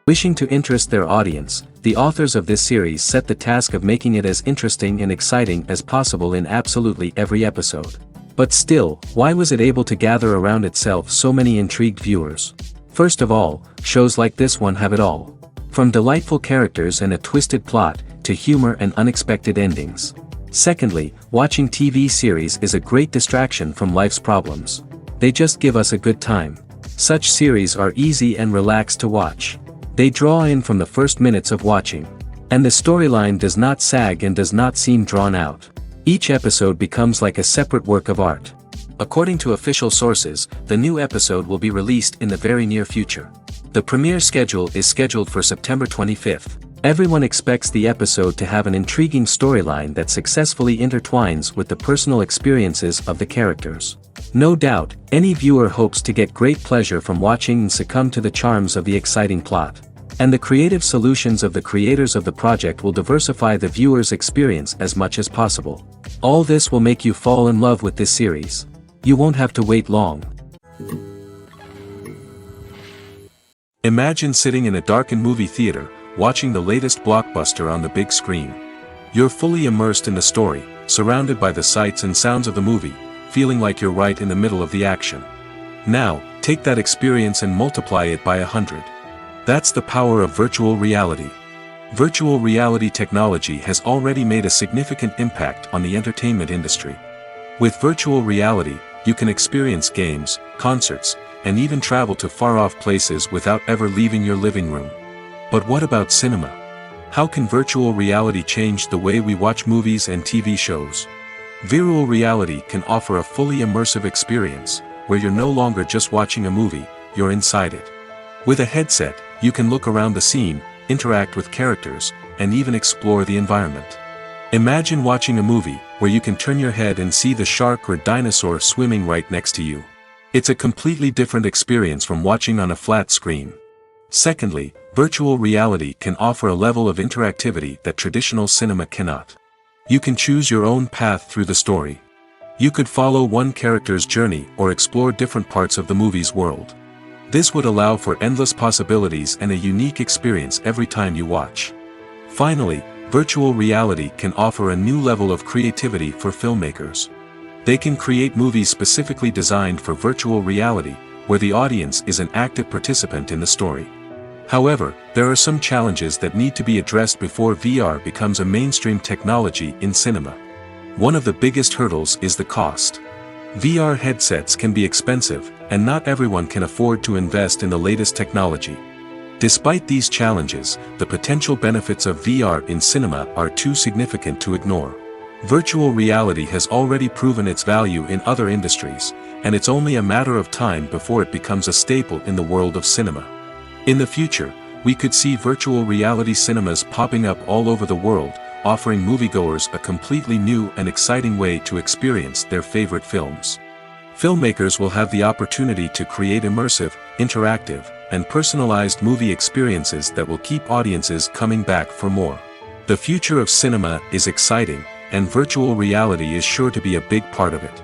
Wishing to interest their audience, the authors of this series set the task of making it as interesting and exciting as possible in absolutely every episode. But still, why was it able to gather around itself so many intrigued viewers? First of all, shows like this one have it all. From delightful characters and a twisted plot, to humor and unexpected endings. Secondly, watching TV series is a great distraction from life's problems. They just give us a good time. Such series are easy and relaxed to watch. They draw in from the first minutes of watching. And the storyline does not sag and does not seem drawn out. Each episode becomes like a separate work of art. According to official sources, the new episode will be released in the very near future. The premiere schedule is scheduled for September 25th. Everyone expects the episode to have an intriguing storyline that successfully intertwines with the personal experiences of the characters. No doubt, any viewer hopes to get great pleasure from watching and succumb to the charms of the exciting plot. And the creative solutions of the creators of the project will diversify the viewer's experience as much as possible. All this will make you fall in love with this series. You won't have to wait long. Imagine sitting in a darkened movie theater, watching the latest blockbuster on the big screen. You're fully immersed in the story, surrounded by the sights and sounds of the movie, feeling like you're right in the middle of the action. Now, take that experience and multiply it by 100. That's the power of virtual reality. Virtual reality technology has already made a significant impact on the entertainment industry. With virtual reality, you can experience games, concerts, and even travel to far-off places without ever leaving your living room. But what about cinema? How can virtual reality change the way we watch movies and TV shows? Virtual reality can offer a fully immersive experience, where you're no longer just watching a movie, you're inside it. With a headset, you can look around the scene, interact with characters, and even explore the environment. Imagine watching a movie, where you can turn your head and see the shark or dinosaur swimming right next to you. It's a completely different experience from watching on a flat screen. Secondly, virtual reality can offer a level of interactivity that traditional cinema cannot. You can choose your own path through the story. You could follow one character's journey or explore different parts of the movie's world. This would allow for endless possibilities and a unique experience every time you watch. Finally, virtual reality can offer a new level of creativity for filmmakers. They can create movies specifically designed for virtual reality, where the audience is an active participant in the story. However, there are some challenges that need to be addressed before VR becomes a mainstream technology in cinema. One of the biggest hurdles is the cost. VR headsets can be expensive, and not everyone can afford to invest in the latest technology. Despite these challenges, the potential benefits of VR in cinema are too significant to ignore. Virtual reality has already proven its value in other industries, and it's only a matter of time before it becomes a staple in the world of cinema. In the future, we could see virtual reality cinemas popping up all over the world, offering moviegoers a completely new and exciting way to experience their favorite films. Filmmakers will have the opportunity to create immersive, interactive, and personalized movie experiences that will keep audiences coming back for more. The future of cinema is exciting, and virtual reality is sure to be a big part of it.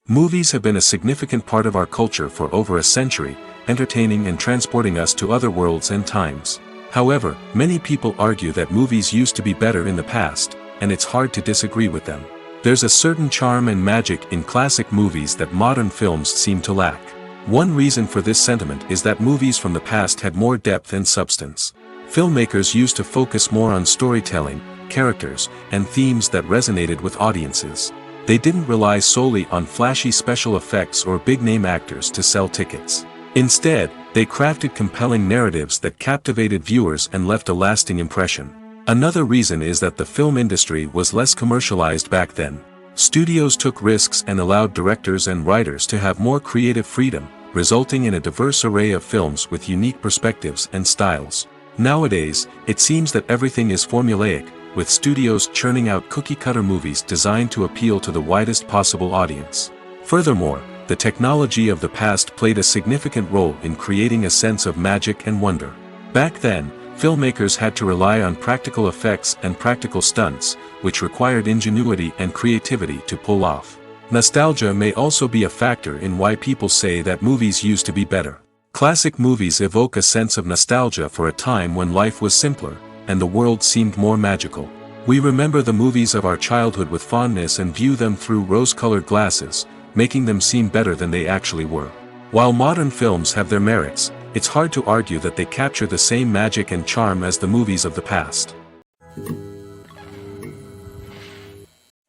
Movies have been a significant part of our culture for over a century, entertaining and transporting us to other worlds and times. However, many people argue that movies used to be better in the past, and it's hard to disagree with them. There's a certain charm and magic in classic movies that modern films seem to lack. One reason for this sentiment is that movies from the past had more depth and substance. Filmmakers used to focus more on storytelling, characters, and themes that resonated with audiences. They didn't rely solely on flashy special effects or big-name actors to sell tickets. Instead, they crafted compelling narratives that captivated viewers and left a lasting impression. Another reason is that the film industry was less commercialized back then. Studios took risks and allowed directors and writers to have more creative freedom, resulting in a diverse array of films with unique perspectives and styles. Nowadays, it seems that everything is formulaic, with studios churning out cookie-cutter movies designed to appeal to the widest possible audience. Furthermore, the technology of the past played a significant role in creating a sense of magic and wonder. Back then, filmmakers had to rely on practical effects and practical stunts, which required ingenuity and creativity to pull off. Nostalgia may also be a factor in why people say that movies used to be better. Classic movies evoke a sense of nostalgia for a time when life was simpler, and the world seemed more magical. We remember the movies of our childhood with fondness and view them through rose-colored glasses, making them seem better than they actually were. While modern films have their merits, it's hard to argue that they capture the same magic and charm as the movies of the past.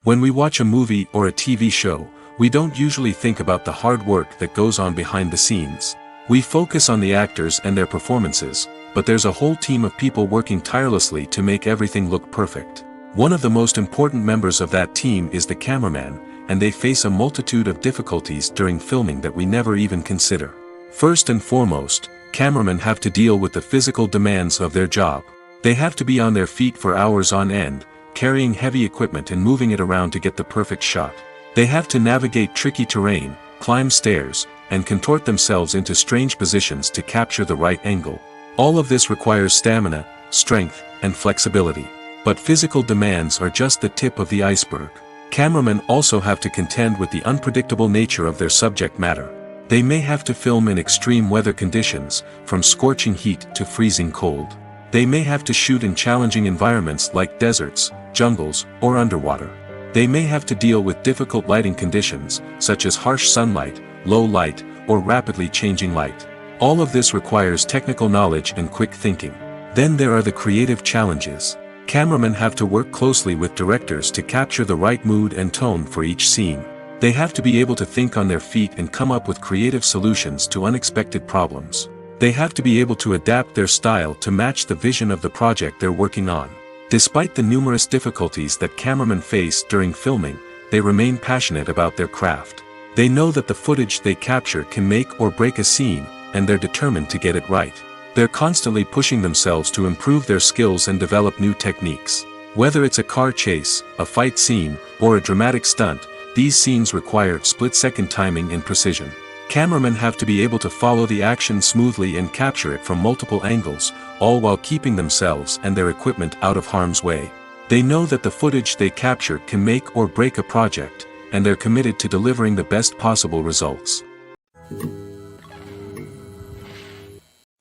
When we watch a movie or a TV show, we don't usually think about the hard work that goes on behind the scenes. We focus on the actors and their performances, but there's a whole team of people working tirelessly to make everything look perfect. One of the most important members of that team is the cameraman, and they face a multitude of difficulties during filming that we never even consider. First and foremost, cameramen have to deal with the physical demands of their job. They have to be on their feet for hours on end, carrying heavy equipment and moving it around to get the perfect shot. They have to navigate tricky terrain, climb stairs, and contort themselves into strange positions to capture the right angle. All of this requires stamina, strength, and flexibility. But physical demands are just the tip of the iceberg. Cameramen also have to contend with the unpredictable nature of their subject matter. They may have to film in extreme weather conditions, from scorching heat to freezing cold. They may have to shoot in challenging environments like deserts, jungles, or underwater. They may have to deal with difficult lighting conditions, such as harsh sunlight, low light, or rapidly changing light. All of this requires technical knowledge and quick thinking. Then there are the creative challenges. Cameramen have to work closely with directors to capture the right mood and tone for each scene. They have to be able to think on their feet and come up with creative solutions to unexpected problems. They have to be able to adapt their style to match the vision of the project they're working on. Despite the numerous difficulties that cameramen face during filming, they remain passionate about their craft. They know that the footage they capture can make or break a scene, and they're determined to get it right. They're constantly pushing themselves to improve their skills and develop new techniques. Whether it's a car chase, a fight scene, or a dramatic stunt, these scenes require split-second timing and precision. Cameramen have to be able to follow the action smoothly and capture it from multiple angles, all while keeping themselves and their equipment out of harm's way. They know that the footage they capture can make or break a project, and they're committed to delivering the best possible results.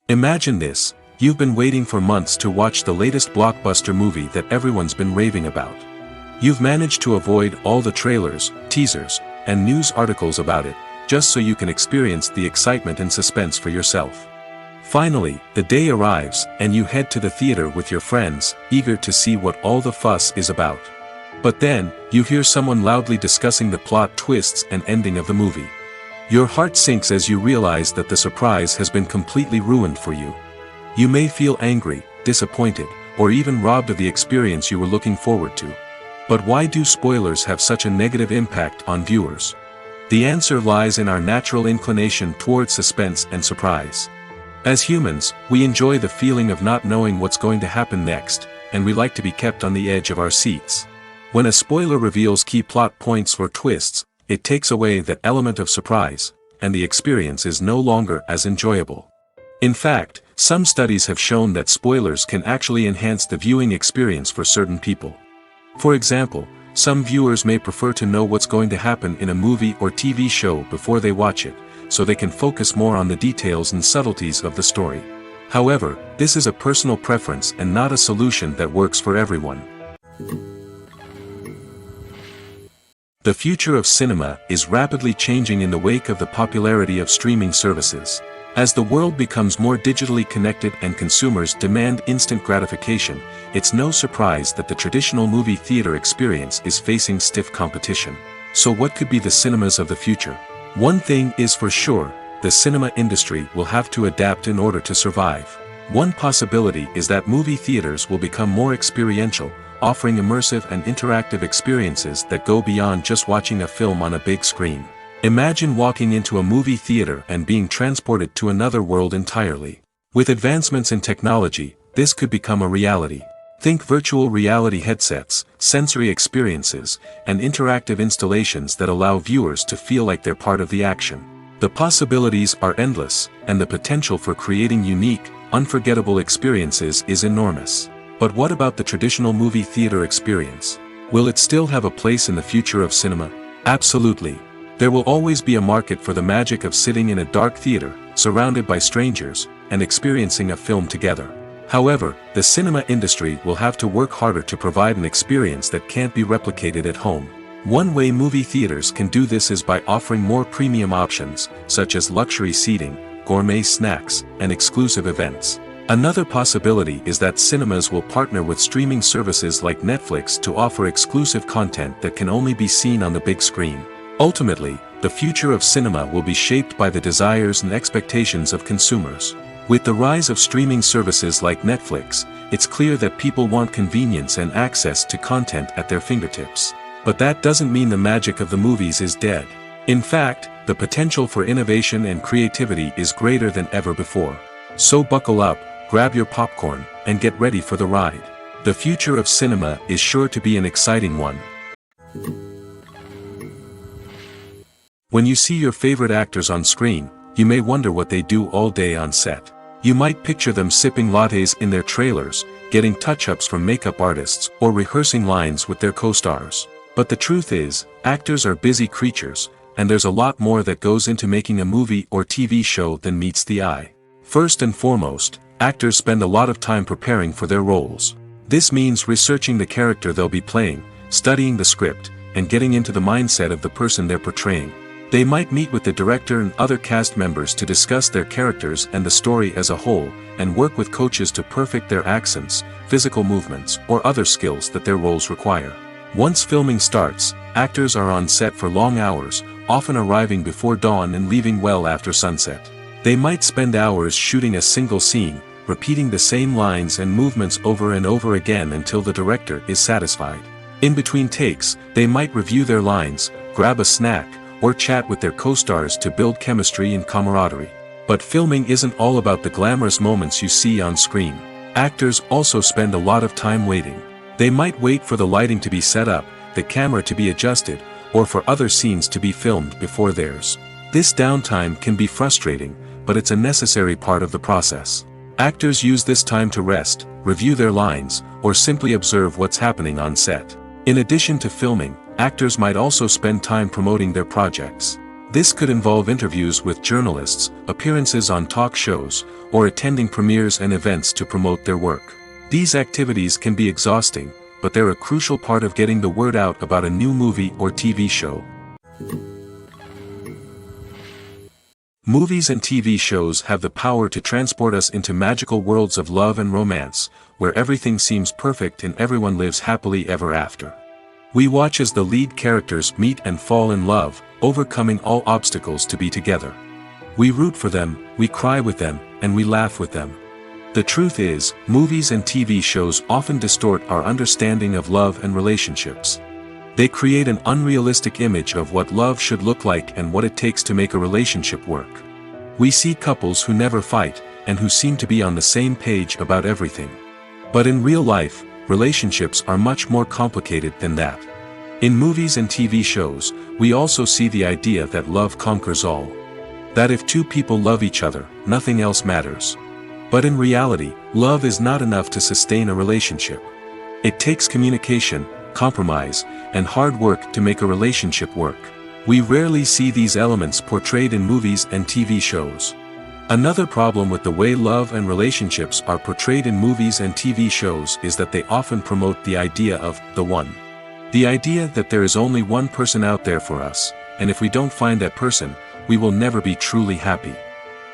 Imagine this: you've been waiting for months to watch the latest blockbuster movie that everyone's been raving about. You've managed to avoid all the trailers, teasers, and news articles about it, just so you can experience the excitement and suspense for yourself. Finally, the day arrives, and you head to the theater with your friends, eager to see what all the fuss is about. But then, you hear someone loudly discussing the plot twists and ending of the movie. Your heart sinks as you realize that the surprise has been completely ruined for you. You may feel angry, disappointed, or even robbed of the experience you were looking forward to. But why do spoilers have such a negative impact on viewers? The answer lies in our natural inclination toward suspense and surprise. As humans, we enjoy the feeling of not knowing what's going to happen next, and we like to be kept on the edge of our seats. When a spoiler reveals key plot points or twists, it takes away that element of surprise, and the experience is no longer as enjoyable. In fact, some studies have shown that spoilers can actually enhance the viewing experience for certain people. For example, some viewers may prefer to know what's going to happen in a movie or TV show before they watch it, so they can focus more on the details and subtleties of the story. However, this is a personal preference and not a solution that works for everyone. The future of cinema is rapidly changing in the wake of the popularity of streaming services. As the world becomes more digitally connected and consumers demand instant gratification, it's no surprise that the traditional movie theater experience is facing stiff competition. So what could be the cinemas of the future? One thing is for sure: the cinema industry will have to adapt in order to survive. One possibility is that movie theaters will become more experiential, offering immersive and interactive experiences that go beyond just watching a film on a big screen. Imagine walking into a movie theater and being transported to another world entirely. With advancements in technology, this could become a reality. Think virtual reality headsets, sensory experiences, and interactive installations that allow viewers to feel like they're part of the action. The possibilities are endless, and the potential for creating unique, unforgettable experiences is enormous. But what about the traditional movie theater experience? Will it still have a place in the future of cinema? Absolutely. There will always be a market for the magic of sitting in a dark theater, surrounded by strangers, and experiencing a film together. However, the cinema industry will have to work harder to provide an experience that can't be replicated at home. One way movie theaters can do this is by offering more premium options, such as luxury seating, gourmet snacks, and exclusive events. Another possibility is that cinemas will partner with streaming services like Netflix to offer exclusive content that can only be seen on the big screen. Ultimately, the future of cinema will be shaped by the desires and expectations of consumers. With the rise of streaming services like Netflix, it's clear that people want convenience and access to content at their fingertips. But that doesn't mean the magic of the movies is dead. In fact, the potential for innovation and creativity is greater than ever before. So buckle up, grab your popcorn, and get ready for the ride. The future of cinema is sure to be an exciting one. When you see your favorite actors on screen, you may wonder what they do all day on set. You might picture them sipping lattes in their trailers, getting touch-ups from makeup artists, or rehearsing lines with their co-stars. But the truth is, actors are busy creatures, and there's a lot more that goes into making a movie or TV show than meets the eye. First and foremost, actors spend a lot of time preparing for their roles. This means researching the character they'll be playing, studying the script, and getting into the mindset of the person they're portraying. They might meet with the director and other cast members to discuss their characters and the story as a whole, and work with coaches to perfect their accents, physical movements, or other skills that their roles require. Once filming starts, actors are on set for long hours, often arriving before dawn and leaving well after sunset. They might spend hours shooting a single scene, repeating the same lines and movements over and over again until the director is satisfied. In between takes, they might review their lines, grab a snack, or chat with their co-stars to build chemistry and camaraderie. But filming isn't all about the glamorous moments you see on screen. Actors also spend a lot of time waiting. They might wait for the lighting to be set up, the camera to be adjusted, or for other scenes to be filmed before theirs. This downtime can be frustrating, but it's a necessary part of the process. Actors use this time to rest, review their lines, or simply observe what's happening on set. In addition to filming, actors might also spend time promoting their projects. This could involve interviews with journalists, appearances on talk shows, or attending premieres and events to promote their work. These activities can be exhausting, but they're a crucial part of getting the word out about a new movie or TV show. Movies and TV shows have the power to transport us into magical worlds of love and romance, where everything seems perfect and everyone lives happily ever after. We watch as the lead characters meet and fall in love, overcoming all obstacles to be together. We root for them, we cry with them, and we laugh with them. The truth is, movies and TV shows often distort our understanding of love and relationships. They create an unrealistic image of what love should look like and what it takes to make a relationship work. We see couples who never fight, and who seem to be on the same page about everything. But in real life, relationships are much more complicated than that. In movies and TV shows, we also see the idea that love conquers all. That if two people love each other, nothing else matters. But in reality, love is not enough to sustain a relationship. It takes communication, compromise, and hard work to make a relationship work. We rarely see these elements portrayed in movies and TV shows. Another problem with the way love and relationships are portrayed in movies and TV shows is that they often promote the idea of the one. The idea that there is only one person out there for us, and if we don't find that person, we will never be truly happy.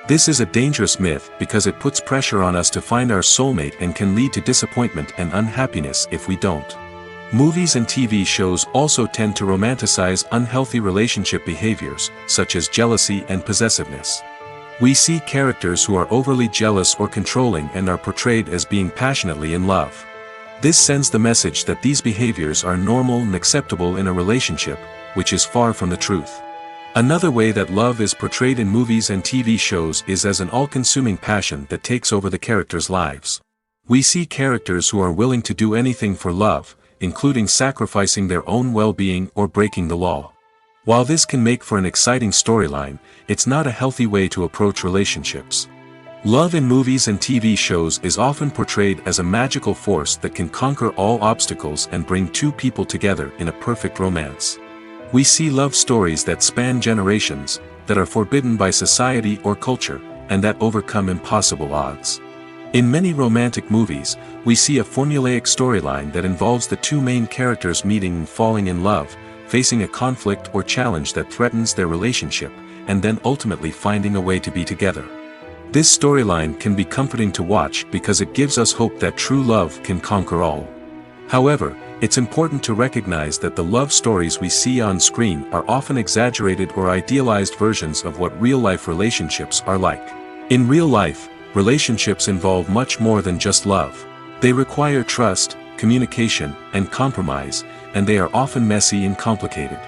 This is a dangerous myth because it puts pressure on us to find our soulmate and can lead to disappointment and unhappiness if we don't. Movies and TV shows also tend to romanticize unhealthy relationship behaviors, such as jealousy and possessiveness. We see characters who are overly jealous or controlling and are portrayed as being passionately in love. This sends the message that these behaviors are normal and acceptable in a relationship, which is far from the truth. Another way that love is portrayed in movies and TV shows is as an all-consuming passion that takes over the characters' lives. We see characters who are willing to do anything for love, including sacrificing their own well-being or breaking the law. While this can make for an exciting storyline, it's not a healthy way to approach relationships. Love in movies and TV shows is often portrayed as a magical force that can conquer all obstacles and bring two people together in a perfect romance. We see love stories that span generations, that are forbidden by society or culture, and that overcome impossible odds. In many romantic movies, we see a formulaic storyline that involves the two main characters meeting and falling in love, facing a conflict or challenge that threatens their relationship, and then ultimately finding a way to be together. This storyline can be comforting to watch because it gives us hope that true love can conquer all. However, it's important to recognize that the love stories we see on screen are often exaggerated or idealized versions of what real-life relationships are like. In real life, relationships involve much more than just love. They require trust, communication, and compromise, and they are often messy and complicated.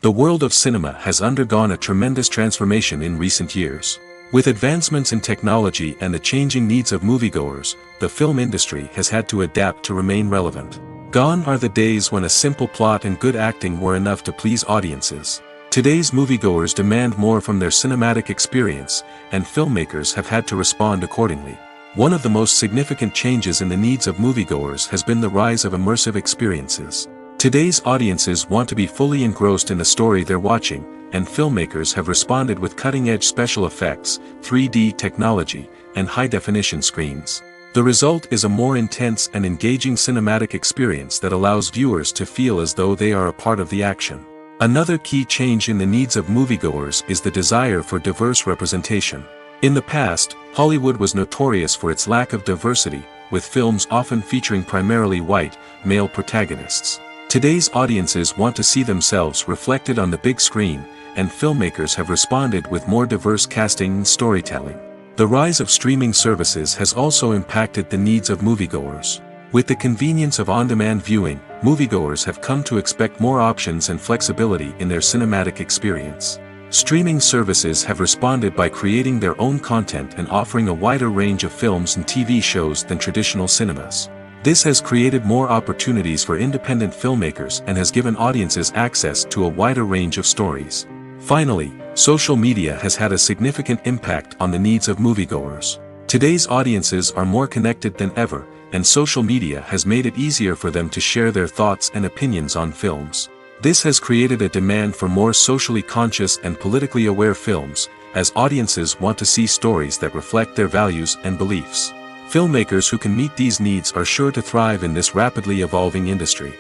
The world of cinema has undergone a tremendous transformation in recent years. With advancements in technology and the changing needs of moviegoers, the film industry has had to adapt to remain relevant. Gone are the days when a simple plot and good acting were enough to please audiences. Today's moviegoers demand more from their cinematic experience, and filmmakers have had to respond accordingly. One of the most significant changes in the needs of moviegoers has been the rise of immersive experiences. Today's audiences want to be fully engrossed in the story they're watching, and filmmakers have responded with cutting-edge special effects, 3D technology, and high-definition screens. The result is a more intense and engaging cinematic experience that allows viewers to feel as though they are a part of the action. Another key change in the needs of moviegoers is the desire for diverse representation. In the past, Hollywood was notorious for its lack of diversity, with films often featuring primarily white, male protagonists. Today's audiences want to see themselves reflected on the big screen, and filmmakers have responded with more diverse casting and storytelling. The rise of streaming services has also impacted the needs of moviegoers. With the convenience of on-demand viewing, moviegoers have come to expect more options and flexibility in their cinematic experience. Streaming services have responded by creating their own content and offering a wider range of films and TV shows than traditional cinemas. This has created more opportunities for independent filmmakers and has given audiences access to a wider range of stories. Finally, social media has had a significant impact on the needs of moviegoers. Today's audiences are more connected than ever, and social media has made it easier for them to share their thoughts and opinions on films. This has created a demand for more socially conscious and politically aware films, as audiences want to see stories that reflect their values and beliefs. Filmmakers who can meet these needs are sure to thrive in this rapidly evolving industry.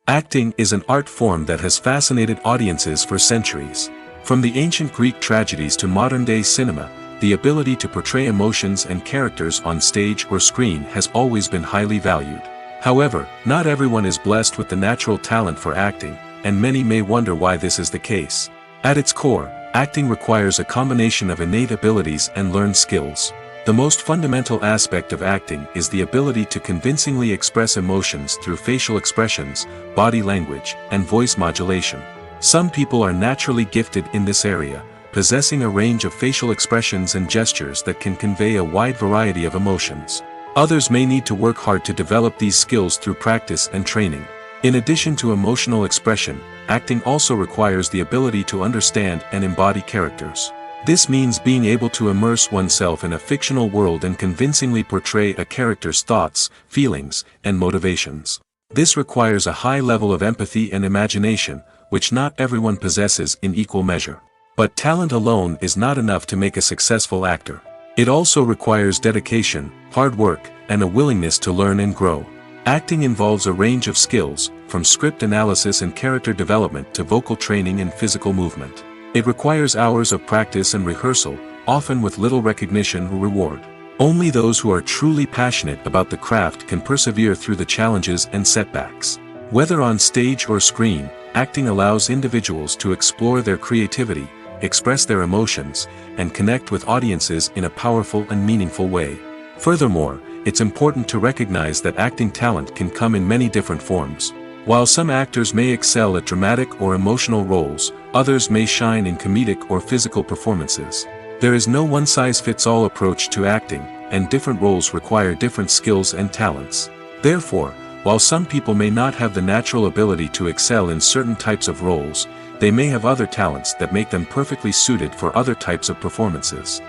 Acting is an art form that has fascinated audiences for centuries. From the ancient Greek tragedies to modern-day cinema, the ability to portray emotions and characters on stage or screen has always been highly valued. However, not everyone is blessed with the natural talent for acting, and many may wonder why this is the case. At its core, acting requires a combination of innate abilities and learned skills. The most fundamental aspect of acting is the ability to convincingly express emotions through facial expressions, body language, and voice modulation. Some people are naturally gifted in this area, possessing a range of facial expressions and gestures that can convey a wide variety of emotions. Others may need to work hard to develop these skills through practice and training. In addition to emotional expression, acting also requires the ability to understand and embody characters. This means being able to immerse oneself in a fictional world and convincingly portray a character's thoughts, feelings, and motivations. This requires a high level of empathy and imagination, which not everyone possesses in equal measure. But talent alone is not enough to make a successful actor. It also requires dedication, hard work, and a willingness to learn and grow. Acting involves a range of skills, from script analysis and character development to vocal training and physical movement. It requires hours of practice and rehearsal, often with little recognition or reward. Only those who are truly passionate about the craft can persevere through the challenges and setbacks. Whether on stage or screen, acting allows individuals to explore their creativity, express their emotions, and connect with audiences in a powerful and meaningful way. Furthermore, it's important to recognize that acting talent can come in many different forms. While some actors may excel at dramatic or emotional roles, others may shine in comedic or physical performances. There is no one-size-fits-all approach to acting, and different roles require different skills and talents. Therefore, while some people may not have the natural ability to excel in certain types of roles, they may have other talents that make them perfectly suited for other types of performances.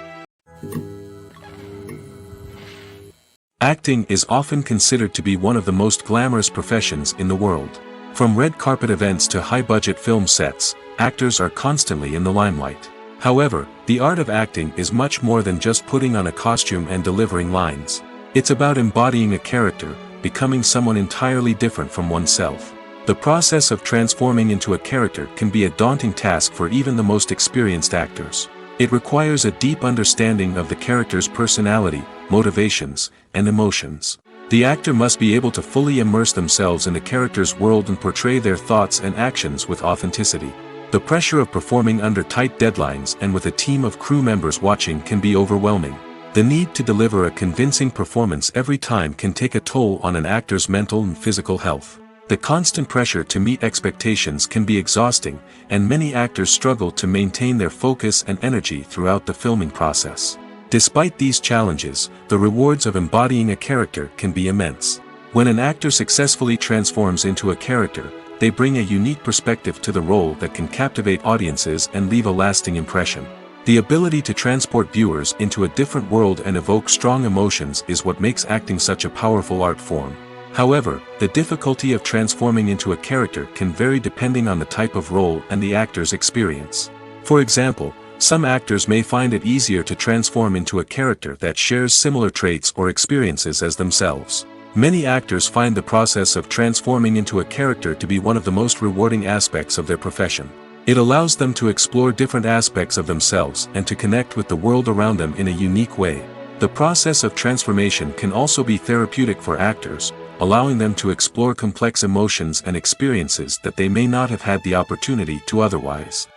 Acting is often considered to be one of the most glamorous professions in the world. From red carpet events to high-budget film sets, actors are constantly in the limelight. However, the art of acting is much more than just putting on a costume and delivering lines. It's about embodying a character, becoming someone entirely different from oneself. The process of transforming into a character can be a daunting task for even the most experienced actors. It requires a deep understanding of the character's personality, motivations, and emotions. The actor must be able to fully immerse themselves in the character's world and portray their thoughts and actions with authenticity. The pressure of performing under tight deadlines and with a team of crew members watching can be overwhelming. The need to deliver a convincing performance every time can take a toll on an actor's mental and physical health. The constant pressure to meet expectations can be exhausting, and many actors struggle to maintain their focus and energy throughout the filming process. Despite these challenges, the rewards of embodying a character can be immense. When an actor successfully transforms into a character, they bring a unique perspective to the role that can captivate audiences and leave a lasting impression. The ability to transport viewers into a different world and evoke strong emotions is what makes acting such a powerful art form. However, the difficulty of transforming into a character can vary depending on the type of role and the actor's experience. For example, some actors may find it easier to transform into a character that shares similar traits or experiences as themselves. Many actors find the process of transforming into a character to be one of the most rewarding aspects of their profession. It allows them to explore different aspects of themselves and to connect with the world around them in a unique way. The process of transformation can also be therapeutic for actors, allowing them to explore complex emotions and experiences that they may not have had the opportunity to otherwise.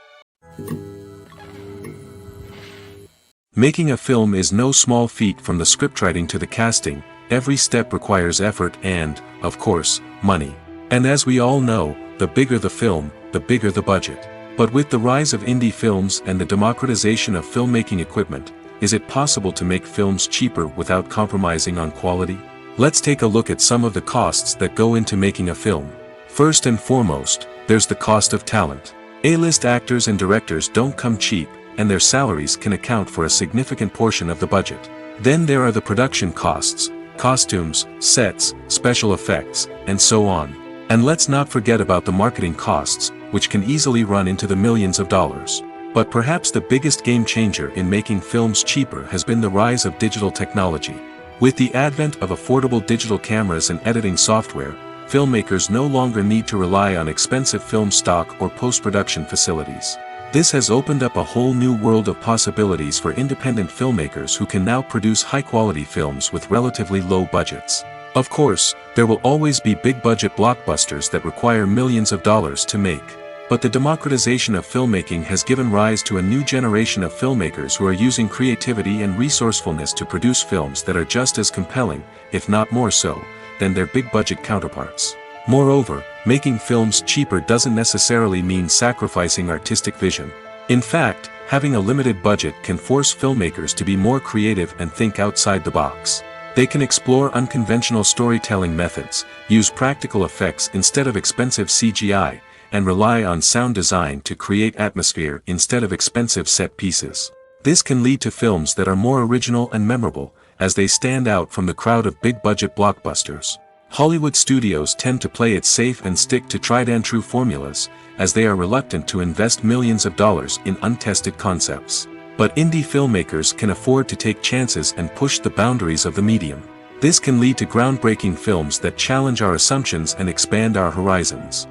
Making a film is no small feat. From the scriptwriting to the casting, every step requires effort and, of course, money. And as we all know, the bigger the film, the bigger the budget. But with the rise of indie films and the democratization of filmmaking equipment, is it possible to make films cheaper without compromising on quality? Let's take a look at some of the costs that go into making a film. First and foremost, there's the cost of talent. A-list actors and directors don't come cheap, and their salaries can account for a significant portion of the budget. Then there are the production costs, costumes, sets, special effects, and so on. And let's not forget about the marketing costs, which can easily run into the millions of dollars. But perhaps the biggest game changer in making films cheaper has been the rise of digital technology. With the advent of affordable digital cameras and editing software, filmmakers no longer need to rely on expensive film stock or post-production facilities. This has opened up a whole new world of possibilities for independent filmmakers who can now produce high-quality films with relatively low budgets. Of course, there will always be big-budget blockbusters that require millions of dollars to make. But the democratization of filmmaking has given rise to a new generation of filmmakers who are using creativity and resourcefulness to produce films that are just as compelling, if not more so, than their big-budget counterparts. Moreover, making films cheaper doesn't necessarily mean sacrificing artistic vision. In fact, having a limited budget can force filmmakers to be more creative and think outside the box. They can explore unconventional storytelling methods, use practical effects instead of expensive CGI, and rely on sound design to create atmosphere instead of expensive set pieces. This can lead to films that are more original and memorable, as they stand out from the crowd of big-budget blockbusters. Hollywood studios tend to play it safe and stick to tried-and-true formulas, as they are reluctant to invest millions of dollars in untested concepts. But indie filmmakers can afford to take chances and push the boundaries of the medium. This can lead to groundbreaking films that challenge our assumptions and expand our horizons.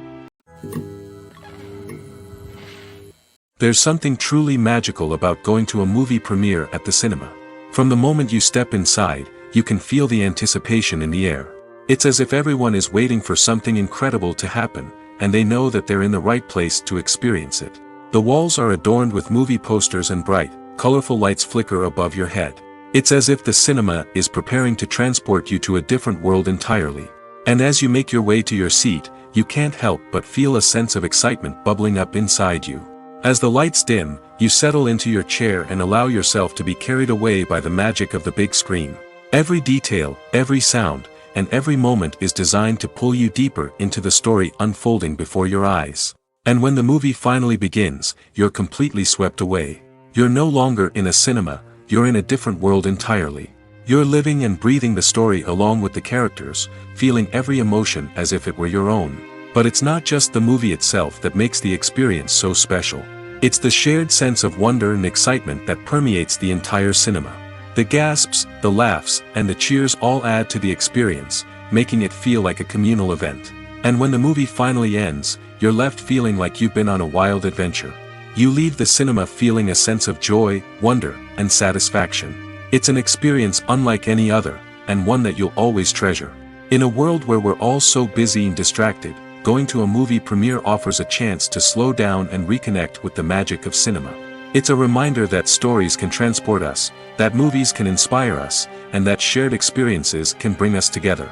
There's something truly magical about going to a movie premiere at the cinema. From the moment you step inside, you can feel the anticipation in the air. It's as if everyone is waiting for something incredible to happen, and they know that they're in the right place to experience it. The walls are adorned with movie posters and bright, colorful lights flicker above your head. It's as if the cinema is preparing to transport you to a different world entirely. And as you make your way to your seat, you can't help but feel a sense of excitement bubbling up inside you. As the lights dim, you settle into your chair and allow yourself to be carried away by the magic of the big screen. Every detail, every sound, and every moment is designed to pull you deeper into the story unfolding before your eyes. And when the movie finally begins, you're completely swept away. You're no longer in a cinema, you're in a different world entirely. You're living and breathing the story along with the characters, feeling every emotion as if it were your own. But it's not just the movie itself that makes the experience so special. It's the shared sense of wonder and excitement that permeates the entire cinema. The gasps, the laughs, and the cheers all add to the experience, making it feel like a communal event. And when the movie finally ends, you're left feeling like you've been on a wild adventure. You leave the cinema feeling a sense of joy, wonder, and satisfaction. It's an experience unlike any other, and one that you'll always treasure. In a world where we're all so busy and distracted, going to a movie premiere offers a chance to slow down and reconnect with the magic of cinema. It's a reminder that stories can transport us, that movies can inspire us, and that shared experiences can bring us together.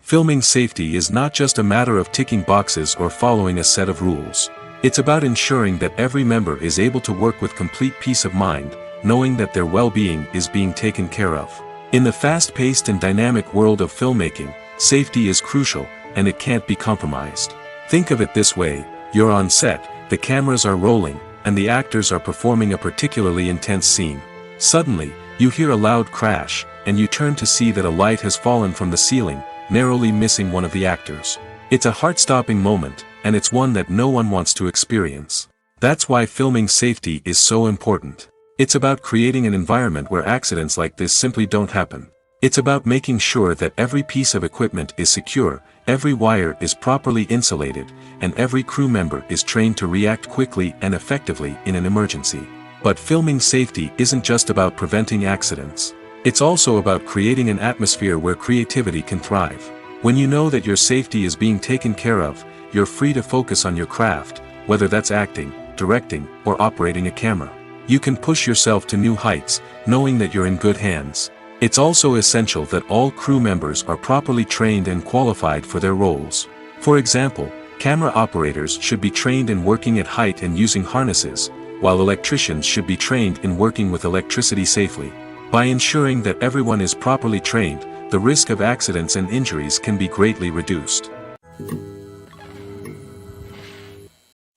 Filming safety is not just a matter of ticking boxes or following a set of rules. It's about ensuring that every member is able to work with complete peace of mind, knowing that their well-being is being taken care of. In the fast-paced and dynamic world of filmmaking, safety is crucial, and it can't be compromised. Think of it this way: you're on set, the cameras are rolling, and the actors are performing a particularly intense scene. Suddenly, you hear a loud crash, and you turn to see that a light has fallen from the ceiling, narrowly missing one of the actors. It's a heart-stopping moment, and it's one that no one wants to experience. That's why filming safety is so important. It's about creating an environment where accidents like this simply don't happen. It's about making sure that every piece of equipment is secure, every wire is properly insulated, and every crew member is trained to react quickly and effectively in an emergency. But filming safety isn't just about preventing accidents. It's also about creating an atmosphere where creativity can thrive. When you know that your safety is being taken care of, you're free to focus on your craft, whether that's acting, directing, or operating a camera. You can push yourself to new heights, knowing that you're in good hands. It's also essential that all crew members are properly trained and qualified for their roles. For example, camera operators should be trained in working at height and using harnesses, while electricians should be trained in working with electricity safely. By ensuring that everyone is properly trained, the risk of accidents and injuries can be greatly reduced.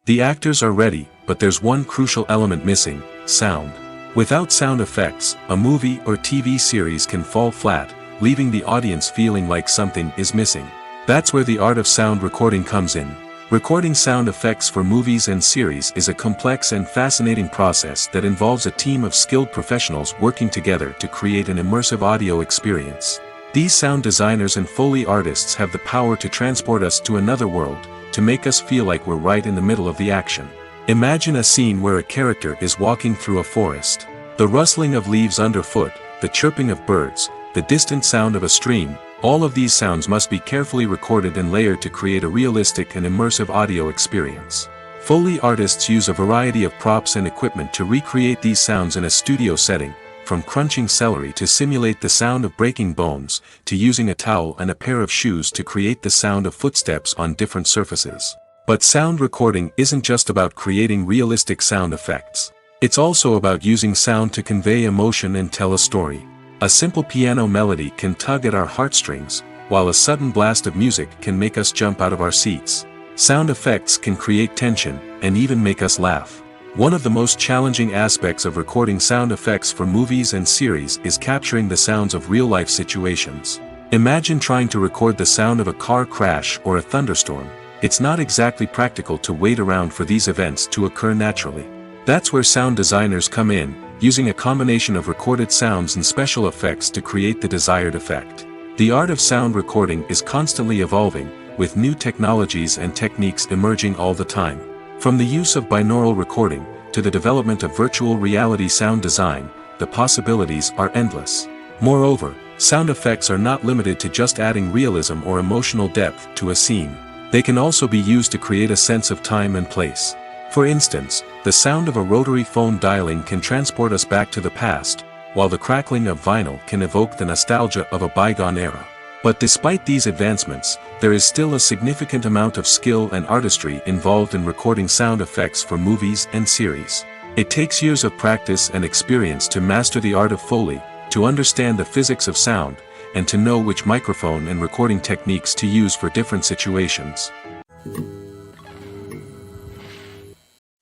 The actors are ready, but there's one crucial element missing: sound. Without sound effects, a movie or TV series can fall flat, leaving the audience feeling like something is missing. That's where the art of sound recording comes in. Recording sound effects for movies and series is a complex and fascinating process that involves a team of skilled professionals working together to create an immersive audio experience. These sound designers and Foley artists have the power to transport us to another world, to make us feel like we're right in the middle of the action. Imagine a scene where a character is walking through a forest. The rustling of leaves underfoot, the chirping of birds, the distant sound of a stream, all of these sounds must be carefully recorded and layered to create a realistic and immersive audio experience. Foley artists use a variety of props and equipment to recreate these sounds in a studio setting, from crunching celery to simulate the sound of breaking bones, to using a towel and a pair of shoes to create the sound of footsteps on different surfaces. But sound recording isn't just about creating realistic sound effects. It's also about using sound to convey emotion and tell a story. A simple piano melody can tug at our heartstrings, while a sudden blast of music can make us jump out of our seats. Sound effects can create tension, and even make us laugh. One of the most challenging aspects of recording sound effects for movies and series is capturing the sounds of real-life situations. Imagine trying to record the sound of a car crash or a thunderstorm. It's not exactly practical to wait around for these events to occur naturally. That's where sound designers come in, using a combination of recorded sounds and special effects to create the desired effect. The art of sound recording is constantly evolving, with new technologies and techniques emerging all the time. From the use of binaural recording, to the development of virtual reality sound design, the possibilities are endless. Moreover, sound effects are not limited to just adding realism or emotional depth to a scene. They can also be used to create a sense of time and place. For instance, the sound of a rotary phone dialing can transport us back to the past, while the crackling of vinyl can evoke the nostalgia of a bygone era. But despite these advancements, there is still a significant amount of skill and artistry involved in recording sound effects for movies and series. It takes years of practice and experience to master the art of Foley, to understand the physics of sound, and to know which microphone and recording techniques to use for different situations.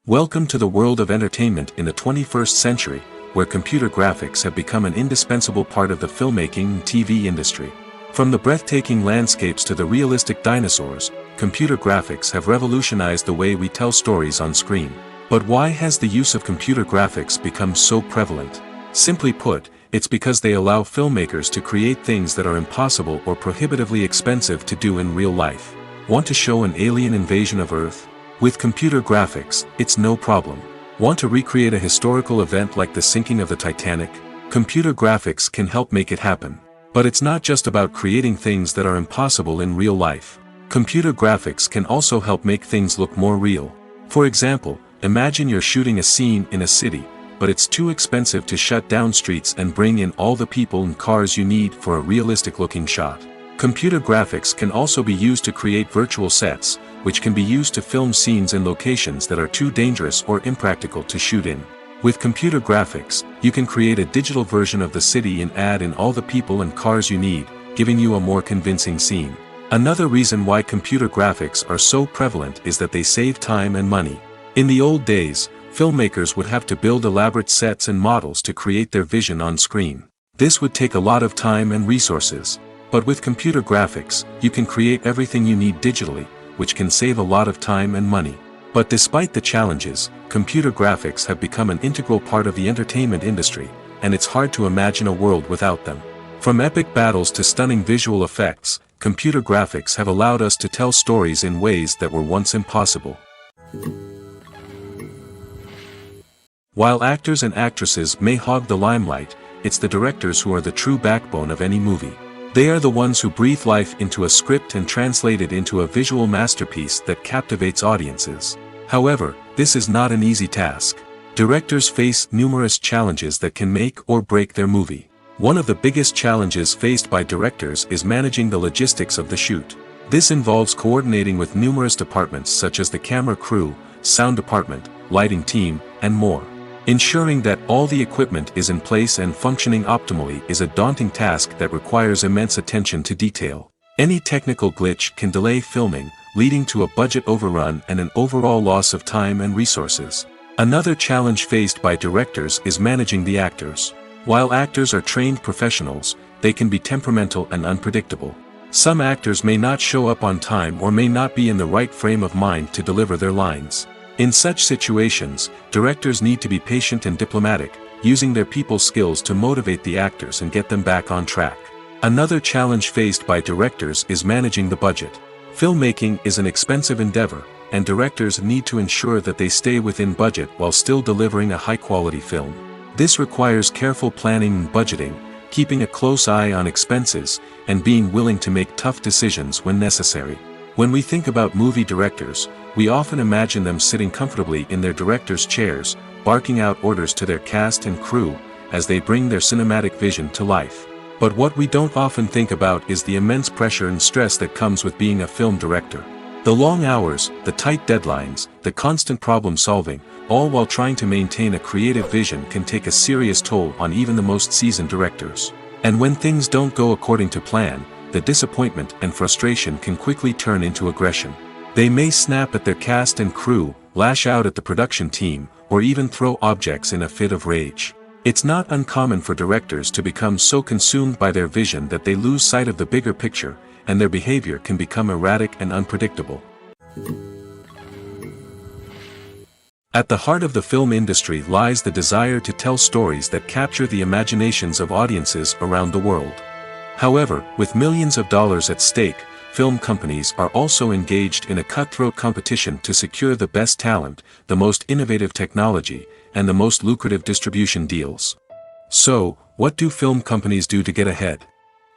Welcome to the world of entertainment in the 21st century, where computer graphics have become an indispensable part of the filmmaking and TV industry. From the breathtaking landscapes to the realistic dinosaurs, computer graphics have revolutionized the way we tell stories on screen. But why has the use of computer graphics become so prevalent? Simply put, it's because they allow filmmakers to create things that are impossible or prohibitively expensive to do in real life. Want to show an alien invasion of Earth? With computer graphics, it's no problem. Want to recreate a historical event like the sinking of the Titanic? Computer graphics can help make it happen. But it's not just about creating things that are impossible in real life. Computer graphics can also help make things look more real. For example, imagine you're shooting a scene in a city, but it's too expensive to shut down streets and bring in all the people and cars you need for a realistic-looking shot. Computer graphics can also be used to create virtual sets, which can be used to film scenes in locations that are too dangerous or impractical to shoot in. With computer graphics, you can create a digital version of the city and add in all the people and cars you need, giving you a more convincing scene. Another reason why computer graphics are so prevalent is that they save time and money. In the old days, filmmakers would have to build elaborate sets and models to create their vision on screen. This would take a lot of time and resources. But with computer graphics, you can create everything you need digitally, which can save a lot of time and money. But despite the challenges, computer graphics have become an integral part of the entertainment industry, and it's hard to imagine a world without them. From epic battles to stunning visual effects, computer graphics have allowed us to tell stories in ways that were once impossible. While actors and actresses may hog the limelight, it's the directors who are the true backbone of any movie. They are the ones who breathe life into a script and translate it into a visual masterpiece that captivates audiences. However, this is not an easy task. Directors face numerous challenges that can make or break their movie. One of the biggest challenges faced by directors is managing the logistics of the shoot. This involves coordinating with numerous departments such as the camera crew, sound department, lighting team, and more. Ensuring that all the equipment is in place and functioning optimally is a daunting task that requires immense attention to detail. Any technical glitch can delay filming, leading to a budget overrun and an overall loss of time and resources. Another challenge faced by directors is managing the actors. While actors are trained professionals, they can be temperamental and unpredictable. Some actors may not show up on time or may not be in the right frame of mind to deliver their lines. In such situations, directors need to be patient and diplomatic, using their people skills to motivate the actors and get them back on track. Another challenge faced by directors is managing the budget. Filmmaking is an expensive endeavor, and directors need to ensure that they stay within budget while still delivering a high-quality film. This requires careful planning and budgeting, keeping a close eye on expenses, and being willing to make tough decisions when necessary. When we think about movie directors, we often imagine them sitting comfortably in their director's chairs, barking out orders to their cast and crew, as they bring their cinematic vision to life. But what we don't often think about is the immense pressure and stress that comes with being a film director. The long hours, the tight deadlines, the constant problem solving, all while trying to maintain a creative vision can take a serious toll on even the most seasoned directors. And when things don't go according to plan, the disappointment and frustration can quickly turn into aggression. They may snap at their cast and crew, lash out at the production team, or even throw objects in a fit of rage. It's not uncommon for directors to become so consumed by their vision that they lose sight of the bigger picture, and their behavior can become erratic and unpredictable. At the heart of the film industry lies the desire to tell stories that capture the imaginations of audiences around the world. However, with millions of dollars at stake, film companies are also engaged in a cutthroat competition to secure the best talent, the most innovative technology, and the most lucrative distribution deals. So, what do film companies do to get ahead?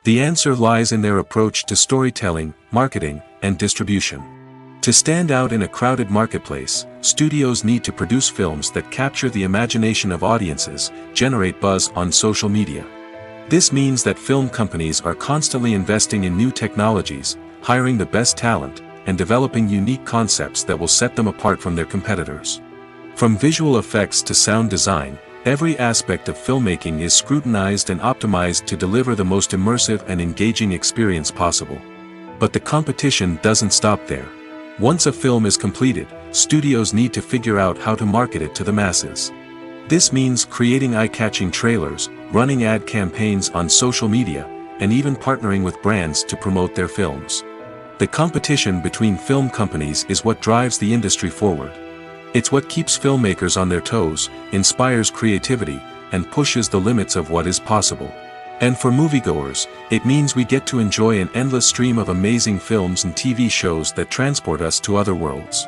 The answer lies in their approach to storytelling, marketing, and distribution. To stand out in a crowded marketplace, studios need to produce films that capture the imagination of audiences, generate buzz on social media. This means that film companies are constantly investing in new technologies, hiring the best talent, and developing unique concepts that will set them apart from their competitors. From visual effects to sound design, every aspect of filmmaking is scrutinized and optimized to deliver the most immersive and engaging experience possible. But the competition doesn't stop there. Once a film is completed, studios need to figure out how to market it to the masses. This means creating eye-catching trailers, running ad campaigns on social media, and even partnering with brands to promote their films. The competition between film companies is what drives the industry forward. It's what keeps filmmakers on their toes, inspires creativity, and pushes the limits of what is possible. And for moviegoers, it means we get to enjoy an endless stream of amazing films and TV shows that transport us to other worlds.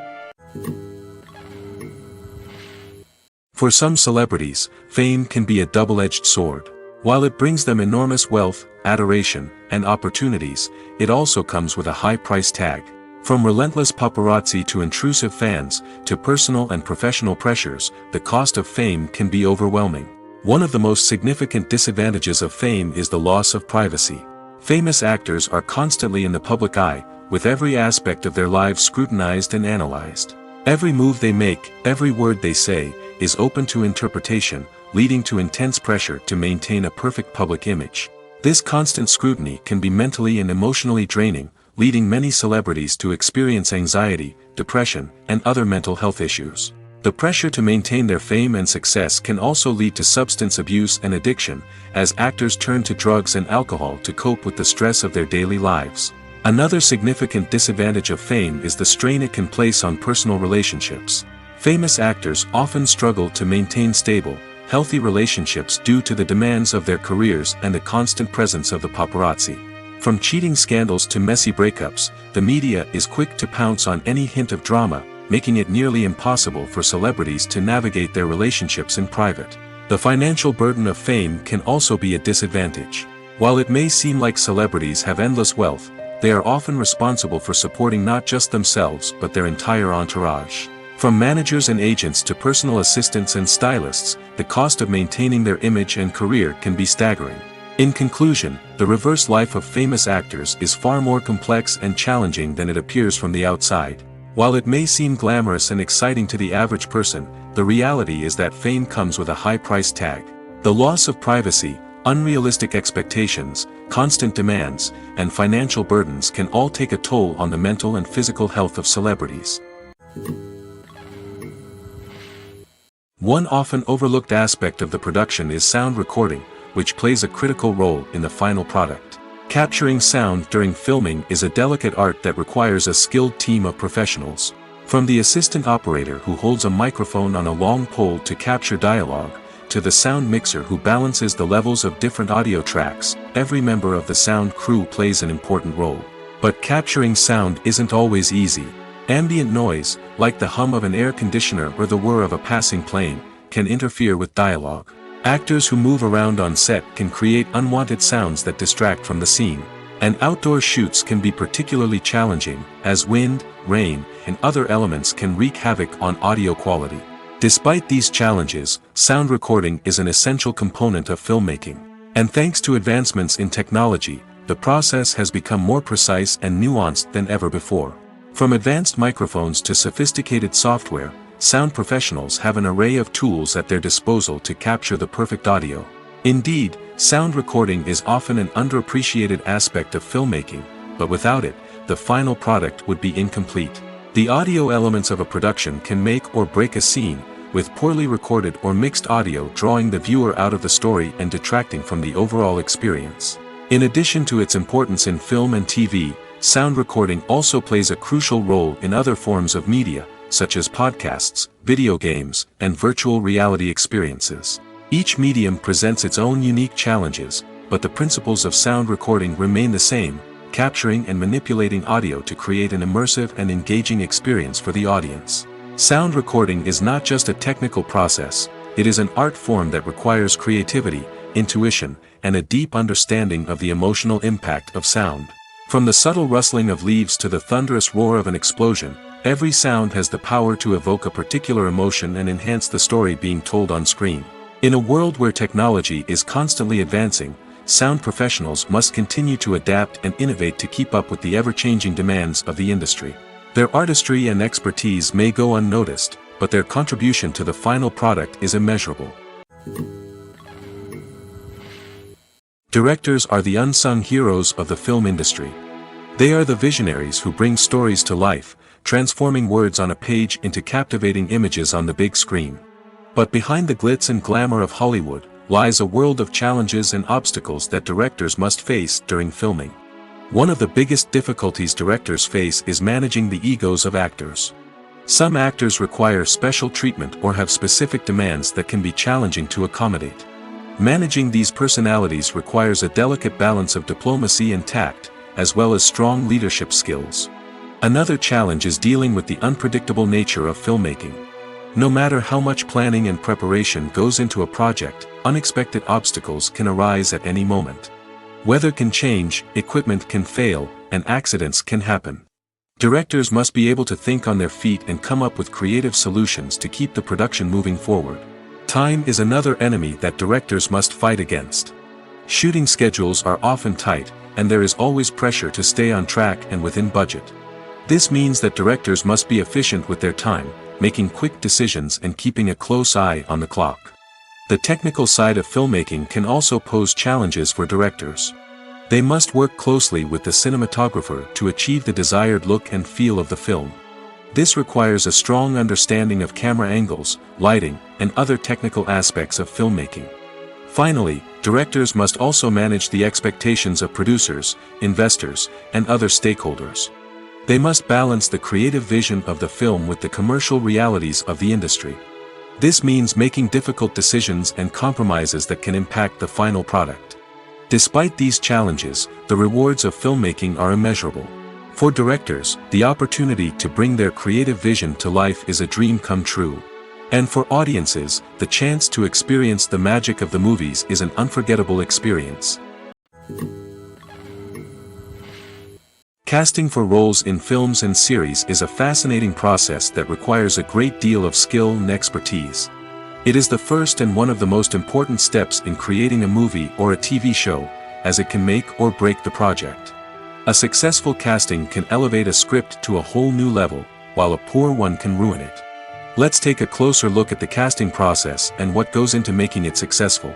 For some celebrities, fame can be a double-edged sword. While it brings them enormous wealth, adoration, and opportunities, it also comes with a high price tag. From relentless paparazzi to intrusive fans, to personal and professional pressures, the cost of fame can be overwhelming. One of the most significant disadvantages of fame is the loss of privacy. Famous actors are constantly in the public eye, with every aspect of their lives scrutinized and analyzed. Every move they make, every word they say, is open to interpretation, leading to intense pressure to maintain a perfect public image. This constant scrutiny can be mentally and emotionally draining, leading many celebrities to experience anxiety, depression, and other mental health issues. The pressure to maintain their fame and success can also lead to substance abuse and addiction, as actors turn to drugs and alcohol to cope with the stress of their daily lives. Another significant disadvantage of fame is the strain it can place on personal relationships. Famous actors often struggle to maintain stable, healthy relationships due to the demands of their careers and the constant presence of the paparazzi. From cheating scandals to messy breakups, the media is quick to pounce on any hint of drama, making it nearly impossible for celebrities to navigate their relationships in private. The financial burden of fame can also be a disadvantage. While it may seem like celebrities have endless wealth, they are often responsible for supporting not just themselves but their entire entourage. From managers and agents to personal assistants and stylists, the cost of maintaining their image and career can be staggering. In conclusion, the reverse life of famous actors is far more complex and challenging than it appears from the outside. While it may seem glamorous and exciting to the average person, the reality is that fame comes with a high price tag. The loss of privacy, unrealistic expectations, constant demands, and financial burdens can all take a toll on the mental and physical health of celebrities. One often overlooked aspect of the production is sound recording, which plays a critical role in the final product. Capturing sound during filming is a delicate art that requires a skilled team of professionals. From the assistant operator who holds a microphone on a long pole to capture dialogue, to the sound mixer who balances the levels of different audio tracks, every member of the sound crew plays an important role. But capturing sound isn't always easy. Ambient noise, like the hum of an air conditioner or the whir of a passing plane, can interfere with dialogue. Actors who move around on set can create unwanted sounds that distract from the scene. And outdoor shoots can be particularly challenging, as wind, rain, and other elements can wreak havoc on audio quality. Despite these challenges, sound recording is an essential component of filmmaking. And thanks to advancements in technology, the process has become more precise and nuanced than ever before. From advanced microphones to sophisticated software, sound professionals have an array of tools at their disposal to capture the perfect audio. Indeed, sound recording is often an underappreciated aspect of filmmaking, but without it, the final product would be incomplete. The audio elements of a production can make or break a scene, with poorly recorded or mixed audio drawing the viewer out of the story and detracting from the overall experience. In addition to its importance in film and TV, sound recording also plays a crucial role in other forms of media, such as podcasts, video games, and virtual reality experiences. Each medium presents its own unique challenges, but the principles of sound recording remain the same, capturing and manipulating audio to create an immersive and engaging experience for the audience. Sound recording is not just a technical process, it is an art form that requires creativity, intuition, and a deep understanding of the emotional impact of sound. From the subtle rustling of leaves to the thunderous roar of an explosion, every sound has the power to evoke a particular emotion and enhance the story being told on screen. In a world where technology is constantly advancing, sound professionals must continue to adapt and innovate to keep up with the ever-changing demands of the industry. Their artistry and expertise may go unnoticed, but their contribution to the final product is immeasurable. Directors are the unsung heroes of the film industry. They are the visionaries who bring stories to life, transforming words on a page into captivating images on the big screen. But behind the glitz and glamour of Hollywood, lies a world of challenges and obstacles that directors must face during filming. One of the biggest difficulties directors face is managing the egos of actors. Some actors require special treatment or have specific demands that can be challenging to accommodate. Managing these personalities requires a delicate balance of diplomacy and tact, as well as strong leadership skills. Another challenge is dealing with the unpredictable nature of filmmaking. No matter how much planning and preparation goes into a project, unexpected obstacles can arise at any moment. Weather can change, equipment can fail, and accidents can happen. Directors must be able to think on their feet and come up with creative solutions to keep the production moving forward. Time is another enemy that directors must fight against. Shooting schedules are often tight, and there is always pressure to stay on track and within budget. This means that directors must be efficient with their time, making quick decisions and keeping a close eye on the clock. The technical side of filmmaking can also pose challenges for directors. They must work closely with the cinematographer to achieve the desired look and feel of the film. This requires a strong understanding of camera angles, lighting, and other technical aspects of filmmaking. Finally, directors must also manage the expectations of producers, investors, and other stakeholders. They must balance the creative vision of the film with the commercial realities of the industry. This means making difficult decisions and compromises that can impact the final product. Despite these challenges, the rewards of filmmaking are immeasurable. For directors, the opportunity to bring their creative vision to life is a dream come true. And for audiences, the chance to experience the magic of the movies is an unforgettable experience. Casting for roles in films and series is a fascinating process that requires a great deal of skill and expertise. It is the first and one of the most important steps in creating a movie or a TV show, as it can make or break the project. A successful casting can elevate a script to a whole new level, while a poor one can ruin it. Let's take a closer look at the casting process and what goes into making it successful.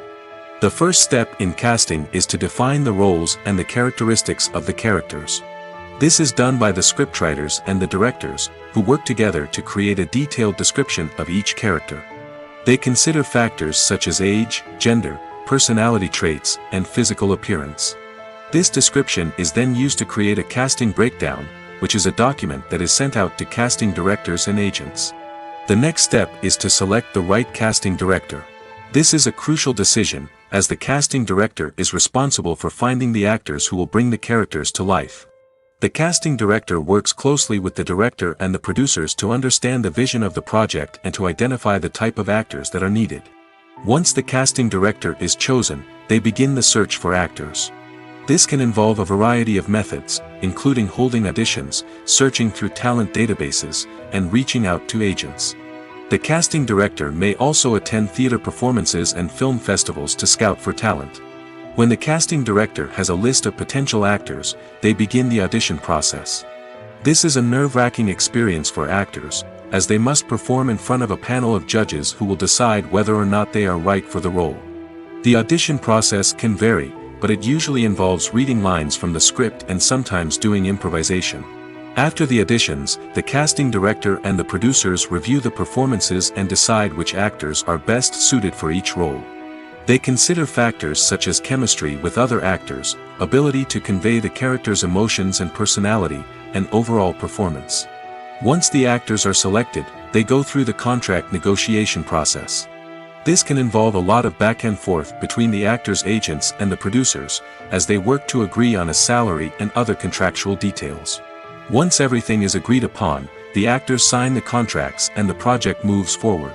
The first step in casting is to define the roles and the characteristics of the characters. This is done by the scriptwriters and the directors, who work together to create a detailed description of each character. They consider factors such as age, gender, personality traits, and physical appearance. This description is then used to create a casting breakdown, which is a document that is sent out to casting directors and agents. The next step is to select the right casting director. This is a crucial decision, as the casting director is responsible for finding the actors who will bring the characters to life. The casting director works closely with the director and the producers to understand the vision of the project and to identify the type of actors that are needed. Once the casting director is chosen, they begin the search for actors. This can involve a variety of methods, including holding auditions, searching through talent databases, and reaching out to agents. The casting director may also attend theater performances and film festivals to scout for talent. When the casting director has a list of potential actors, they begin the audition process. This is a nerve-wracking experience for actors, as they must perform in front of a panel of judges who will decide whether or not they are right for the role. The audition process can vary, but it usually involves reading lines from the script and sometimes doing improvisation. After the auditions, the casting director and the producers review the performances and decide which actors are best suited for each role. They consider factors such as chemistry with other actors, ability to convey the character's emotions and personality, and overall performance. Once the actors are selected, they go through the contract negotiation process. This can involve a lot of back and forth between the actors' agents and the producers, as they work to agree on a salary and other contractual details. Once everything is agreed upon, the actors sign the contracts and the project moves forward.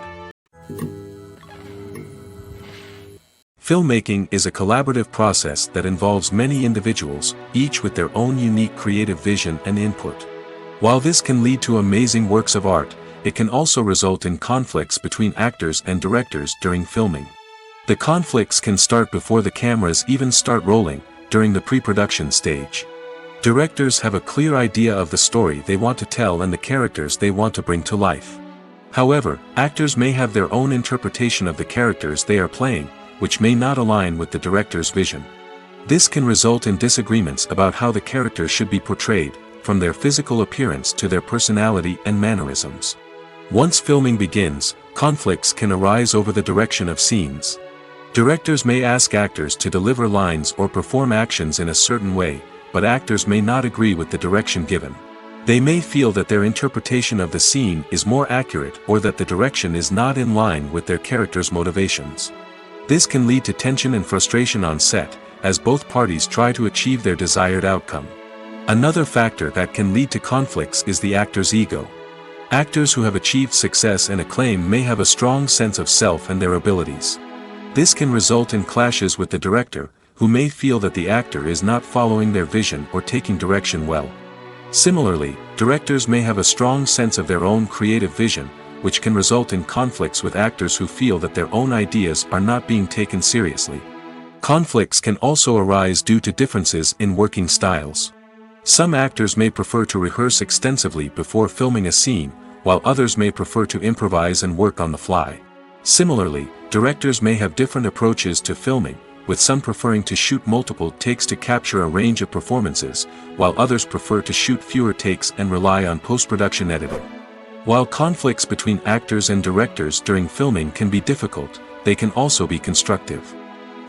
Filmmaking is a collaborative process that involves many individuals, each with their own unique creative vision and input. While this can lead to amazing works of art, it can also result in conflicts between actors and directors during filming. The conflicts can start before the cameras even start rolling, during the pre-production stage. Directors have a clear idea of the story they want to tell and the characters they want to bring to life. However, actors may have their own interpretation of the characters they are playing, which may not align with the director's vision. This can result in disagreements about how the characters should be portrayed, from their physical appearance to their personality and mannerisms. Once filming begins, conflicts can arise over the direction of scenes. Directors may ask actors to deliver lines or perform actions in a certain way, but actors may not agree with the direction given. They may feel that their interpretation of the scene is more accurate or that the direction is not in line with their character's motivations. This can lead to tension and frustration on set, as both parties try to achieve their desired outcome. Another factor that can lead to conflicts is the actor's ego. Actors who have achieved success and acclaim may have a strong sense of self and their abilities. This can result in clashes with the director, who may feel that the actor is not following their vision or taking direction well. Similarly, directors may have a strong sense of their own creative vision, which can result in conflicts with actors who feel that their own ideas are not being taken seriously. Conflicts can also arise due to differences in working styles. Some actors may prefer to rehearse extensively before filming a scene, while others may prefer to improvise and work on the fly. Similarly, directors may have different approaches to filming, with some preferring to shoot multiple takes to capture a range of performances, while others prefer to shoot fewer takes and rely on post-production editing. While conflicts between actors and directors during filming can be difficult, they can also be constructive.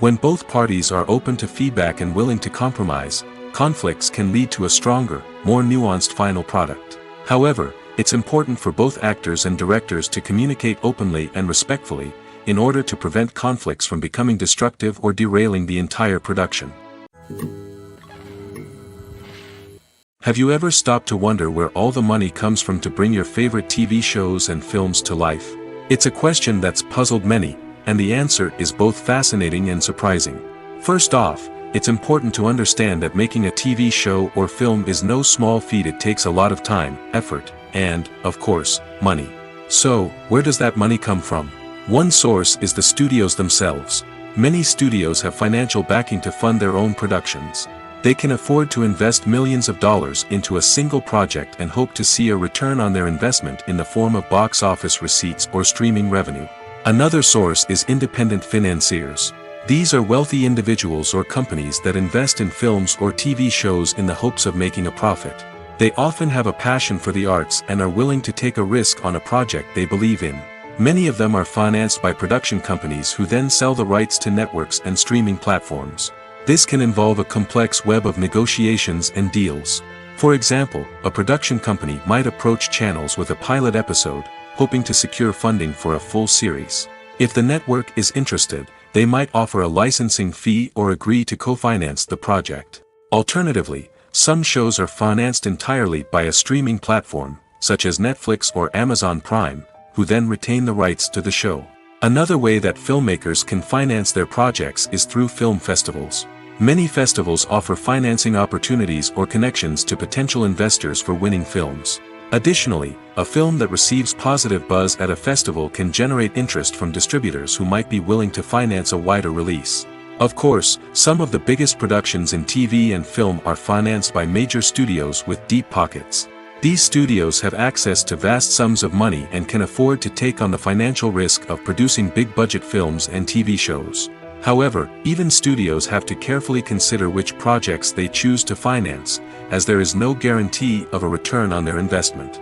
When both parties are open to feedback and willing to compromise, conflicts can lead to a stronger, more nuanced final product. However, it's important for both actors and directors to communicate openly and respectfully, in order to prevent conflicts from becoming destructive or derailing the entire production. Have you ever stopped to wonder where all the money comes from to bring your favorite TV shows and films to life? It's a question that's puzzled many, and the answer is both fascinating and surprising. First off, it's important to understand that making a TV show or film is no small feat. It takes a lot of time, effort, and, of course, money. So, where does that money come from? One source is the studios themselves. Many studios have financial backing to fund their own productions. They can afford to invest millions of dollars into a single project and hope to see a return on their investment in the form of box office receipts or streaming revenue. Another source is independent financiers. These are wealthy individuals or companies that invest in films or TV shows in the hopes of making a profit. They often have a passion for the arts and are willing to take a risk on a project they believe in. Many of them are financed by production companies who then sell the rights to networks and streaming platforms. This can involve a complex web of negotiations and deals. For example, a production company might approach channels with a pilot episode, hoping to secure funding for a full series. If the network is interested, they might offer a licensing fee or agree to co-finance the project. Alternatively, some shows are financed entirely by a streaming platform, such as Netflix or Amazon Prime, who then retain the rights to the show. Another way that filmmakers can finance their projects is through film festivals. Many festivals offer financing opportunities or connections to potential investors for winning films. Additionally, a film that receives positive buzz at a festival can generate interest from distributors who might be willing to finance a wider release. Of course, some of the biggest productions in TV and film are financed by major studios with deep pockets. These studios have access to vast sums of money and can afford to take on the financial risk of producing big-budget films and TV shows. However, even studios have to carefully consider which projects they choose to finance, as there is no guarantee of a return on their investment.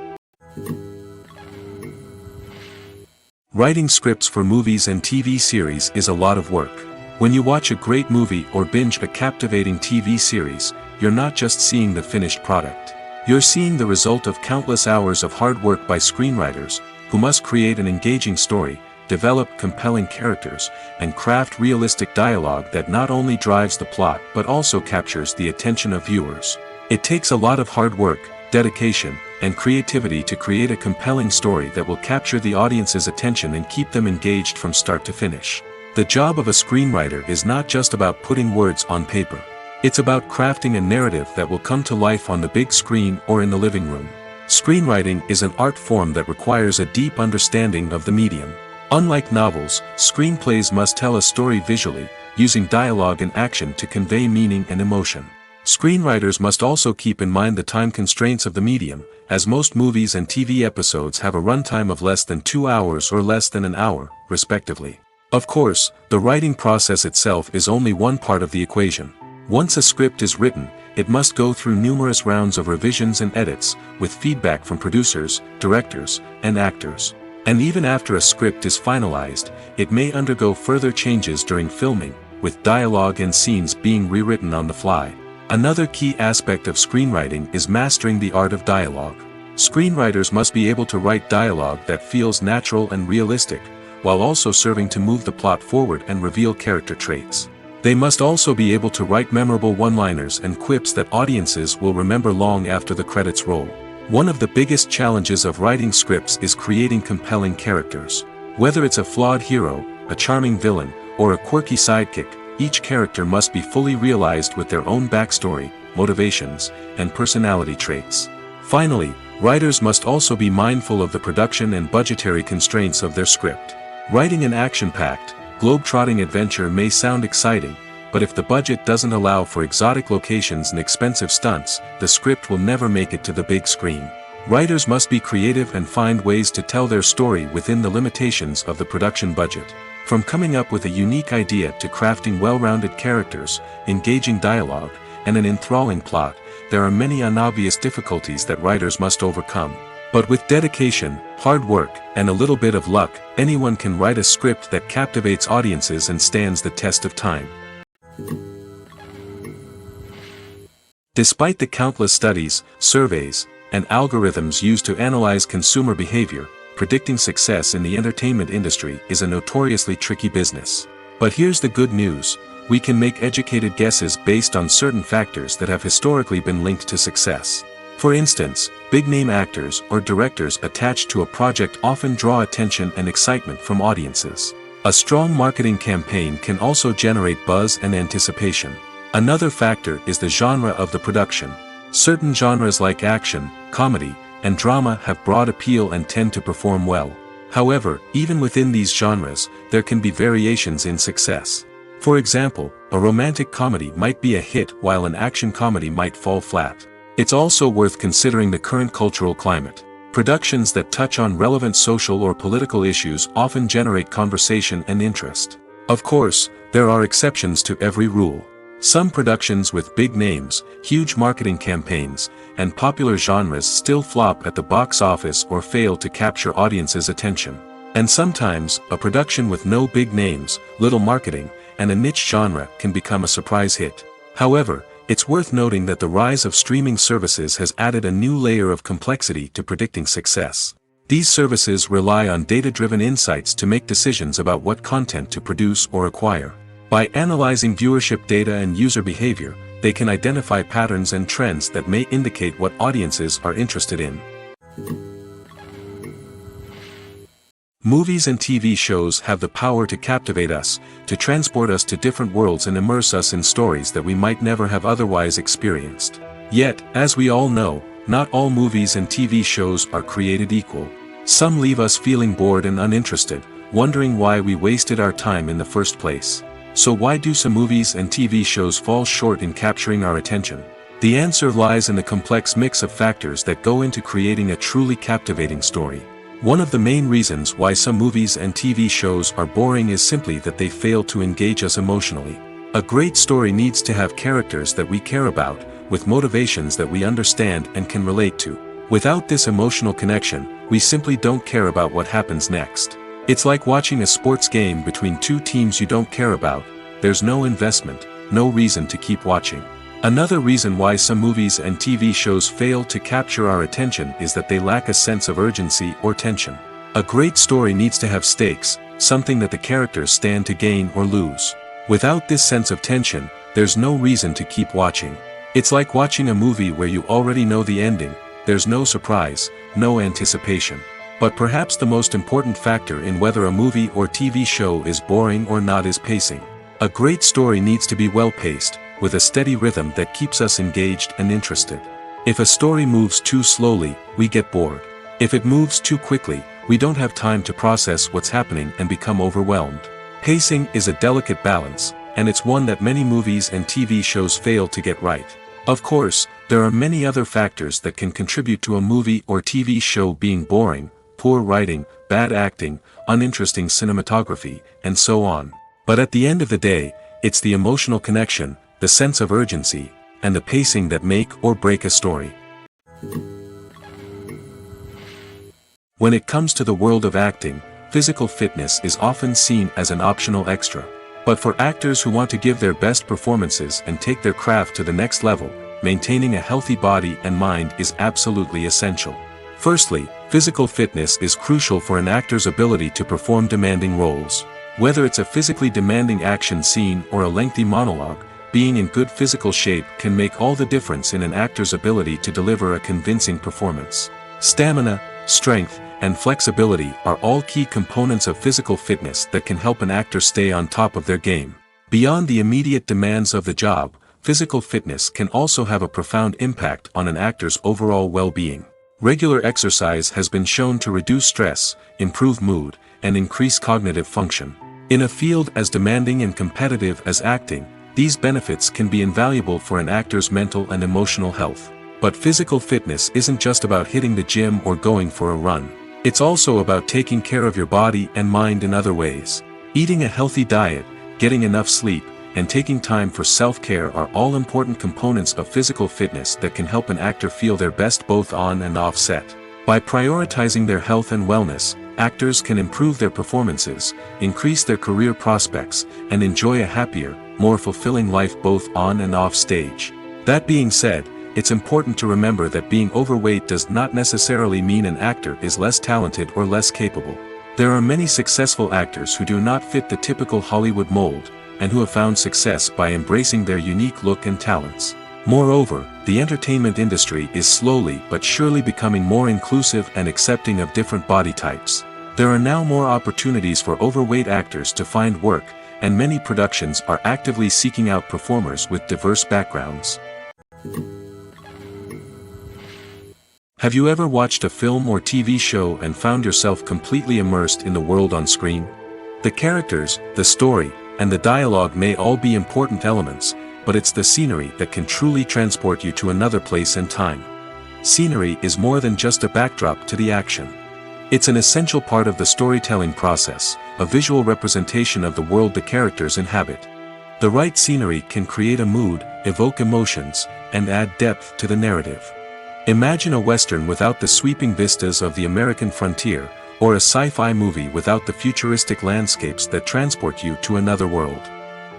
Writing scripts for movies and TV series is a lot of work. When you watch a great movie or binge a captivating TV series, you're not just seeing the finished product. You're seeing the result of countless hours of hard work by screenwriters, who must create an engaging story, develop compelling characters, and craft realistic dialogue that not only drives the plot but also captures the attention of viewers. It takes a lot of hard work, dedication, and creativity to create a compelling story that will capture the audience's attention and keep them engaged from start to finish. The job of a screenwriter is not just about putting words on paper. It's about crafting a narrative that will come to life on the big screen or in the living room. Screenwriting is an art form that requires a deep understanding of the medium. Unlike novels, screenplays must tell a story visually, using dialogue and action to convey meaning and emotion. Screenwriters must also keep in mind the time constraints of the medium, as most movies and TV episodes have a runtime of less than 2 hours or less than an hour, respectively. Of course, the writing process itself is only one part of the equation. Once a script is written, it must go through numerous rounds of revisions and edits, with feedback from producers, directors, and actors. And even after a script is finalized, it may undergo further changes during filming, with dialogue and scenes being rewritten on the fly. Another key aspect of screenwriting is mastering the art of dialogue. Screenwriters must be able to write dialogue that feels natural and realistic, while also serving to move the plot forward and reveal character traits. They must also be able to write memorable one-liners and quips that audiences will remember long after the credits roll. One of the biggest challenges of writing scripts is creating compelling characters. Whether it's a flawed hero, a charming villain, or a quirky sidekick, each character must be fully realized with their own backstory, motivations, and personality traits. Finally, writers must also be mindful of the production and budgetary constraints of their script. Writing an action-packed, globe-trotting adventure may sound exciting, but if the budget doesn't allow for exotic locations and expensive stunts, the script will never make it to the big screen. Writers must be creative and find ways to tell their story within the limitations of the production budget. From coming up with a unique idea to crafting well-rounded characters, engaging dialogue, and an enthralling plot, there are many unobvious difficulties that writers must overcome. But with dedication, hard work, and a little bit of luck, anyone can write a script that captivates audiences and stands the test of time. Despite the countless studies, surveys, and algorithms used to analyze consumer behavior, predicting success in the entertainment industry is a notoriously tricky business. But here's the good news: we can make educated guesses based on certain factors that have historically been linked to success. For instance, big-name actors or directors attached to a project often draw attention and excitement from audiences. A strong marketing campaign can also generate buzz and anticipation. Another factor is the genre of the production. Certain genres like action, comedy, and drama have broad appeal and tend to perform well. However, even within these genres, there can be variations in success. For example, a romantic comedy might be a hit while an action comedy might fall flat. It's also worth considering the current cultural climate. Productions that touch on relevant social or political issues often generate conversation and interest. Of course, there are exceptions to every rule. Some productions with big names, huge marketing campaigns, and popular genres still flop at the box office or fail to capture audiences' attention. And sometimes, a production with no big names, little marketing, and a niche genre can become a surprise hit. However, it's worth noting that the rise of streaming services has added a new layer of complexity to predicting success. These services rely on data-driven insights to make decisions about what content to produce or acquire. By analyzing viewership data and user behavior, they can identify patterns and trends that may indicate what audiences are interested in. Movies and TV shows have the power to captivate us, to transport us to different worlds and immerse us in stories that we might never have otherwise experienced. Yet, as we all know, not all movies and TV shows are created equal. Some leave us feeling bored and uninterested, wondering why we wasted our time in the first place. So why do some movies and TV shows fall short in capturing our attention? The answer lies in the complex mix of factors that go into creating a truly captivating story. One of the main reasons why some movies and TV shows are boring is simply that they fail to engage us emotionally. A great story needs to have characters that we care about, with motivations that we understand and can relate to. Without this emotional connection, we simply don't care about what happens next. It's like watching a sports game between two teams you don't care about. There's no investment, no reason to keep watching. Another reason why some movies and TV shows fail to capture our attention is that they lack a sense of urgency or tension. A great story needs to have stakes, something that the characters stand to gain or lose. Without this sense of tension, there's no reason to keep watching. It's like watching a movie where you already know the ending. There's no surprise, no anticipation. But perhaps the most important factor in whether a movie or TV show is boring or not is pacing. A great story needs to be well-paced, with a steady rhythm that keeps us engaged and interested. If a story moves too slowly, we get bored. If it moves too quickly, we don't have time to process what's happening and become overwhelmed. Pacing is a delicate balance, and it's one that many movies and TV shows fail to get right. Of course, there are many other factors that can contribute to a movie or TV show being boring: poor writing, bad acting, uninteresting cinematography, and so on. But at the end of the day, it's the emotional connection, the sense of urgency, and the pacing that make or break a story. When it comes to the world of acting, physical fitness is often seen as an optional extra. But for actors who want to give their best performances and take their craft to the next level, maintaining a healthy body and mind is absolutely essential. Firstly, physical fitness is crucial for an actor's ability to perform demanding roles. Whether it's a physically demanding action scene or a lengthy monologue, being in good physical shape can make all the difference in an actor's ability to deliver a convincing performance. Stamina, strength, and flexibility are all key components of physical fitness that can help an actor stay on top of their game. Beyond the immediate demands of the job, physical fitness can also have a profound impact on an actor's overall well-being. Regular exercise has been shown to reduce stress, improve mood, and increase cognitive function. In a field as demanding and competitive as acting, these benefits can be invaluable for an actor's mental and emotional health. But physical fitness isn't just about hitting the gym or going for a run. It's also about taking care of your body and mind in other ways. Eating a healthy diet, getting enough sleep, and taking time for self-care are all important components of physical fitness that can help an actor feel their best both on and off set. By prioritizing their health and wellness, actors can improve their performances, increase their career prospects, and enjoy a happier, more fulfilling life both on and off stage. That being said, it's important to remember that being overweight does not necessarily mean an actor is less talented or less capable. There are many successful actors who do not fit the typical Hollywood mold, and who have found success by embracing their unique look and talents. Moreover, the entertainment industry is slowly but surely becoming more inclusive and accepting of different body types. There are now more opportunities for overweight actors to find work, and many productions are actively seeking out performers with diverse backgrounds. Have you ever watched a film or TV show and found yourself completely immersed in the world on screen? The characters, the story, and the dialogue may all be important elements, but it's the scenery that can truly transport you to another place and time. Scenery is more than just a backdrop to the action. It's an essential part of the storytelling process, a visual representation of the world the characters inhabit. The right scenery can create a mood, evoke emotions, and add depth to the narrative. Imagine a Western without the sweeping vistas of the American frontier, or a sci-fi movie without the futuristic landscapes that transport you to another world.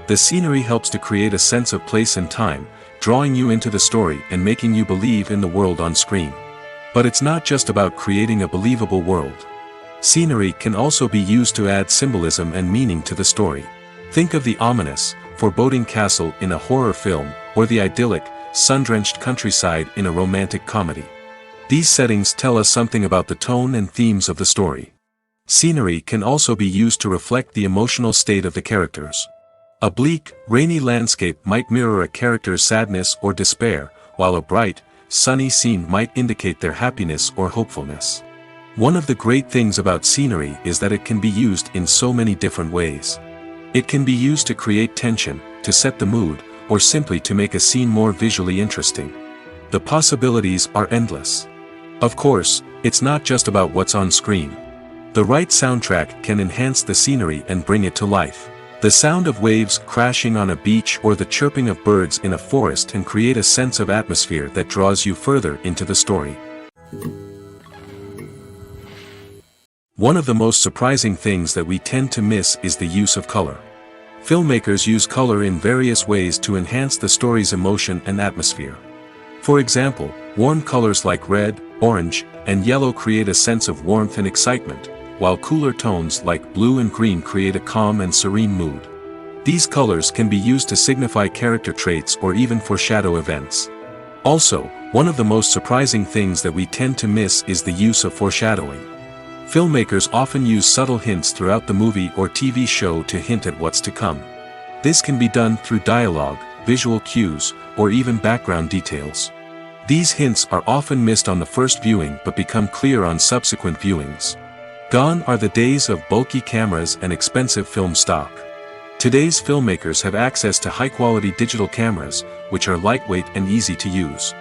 The scenery helps to create a sense of place and time, drawing you into the story and making you believe in the world on screen. But it's not just about creating a believable world. Scenery can also be used to add symbolism and meaning to the story. Think of the ominous, foreboding castle in a horror film, or the idyllic, sun-drenched countryside in a romantic comedy. These settings tell us something about the tone and themes of the story. Scenery can also be used to reflect the emotional state of the characters. A bleak, rainy landscape might mirror a character's sadness or despair, while a bright, sunny scene might indicate their happiness or hopefulness. One of the great things about scenery is that it can be used in so many different ways. It can be used to create tension, to set the mood, or simply to make a scene more visually interesting. The possibilities are endless. Of course, it's not just about what's on screen. The right soundtrack can enhance the scenery and bring it to life. The sound of waves crashing on a beach or the chirping of birds in a forest can create a sense of atmosphere that draws you further into the story. One of the most surprising things that we tend to miss is the use of color. Filmmakers use color in various ways to enhance the story's emotion and atmosphere. For example, warm colors like red, orange, and yellow create a sense of warmth and excitement, while cooler tones like blue and green create a calm and serene mood. These colors can be used to signify character traits or even foreshadow events. Also, one of the most surprising things that we tend to miss is the use of foreshadowing. Filmmakers often use subtle hints throughout the movie or TV show to hint at what's to come. This can be done through dialogue, visual cues, or even background details. These hints are often missed on the first viewing but become clear on subsequent viewings. Gone are the days of bulky cameras and expensive film stock. Today's filmmakers have access to high-quality digital cameras, which are lightweight and easy to use.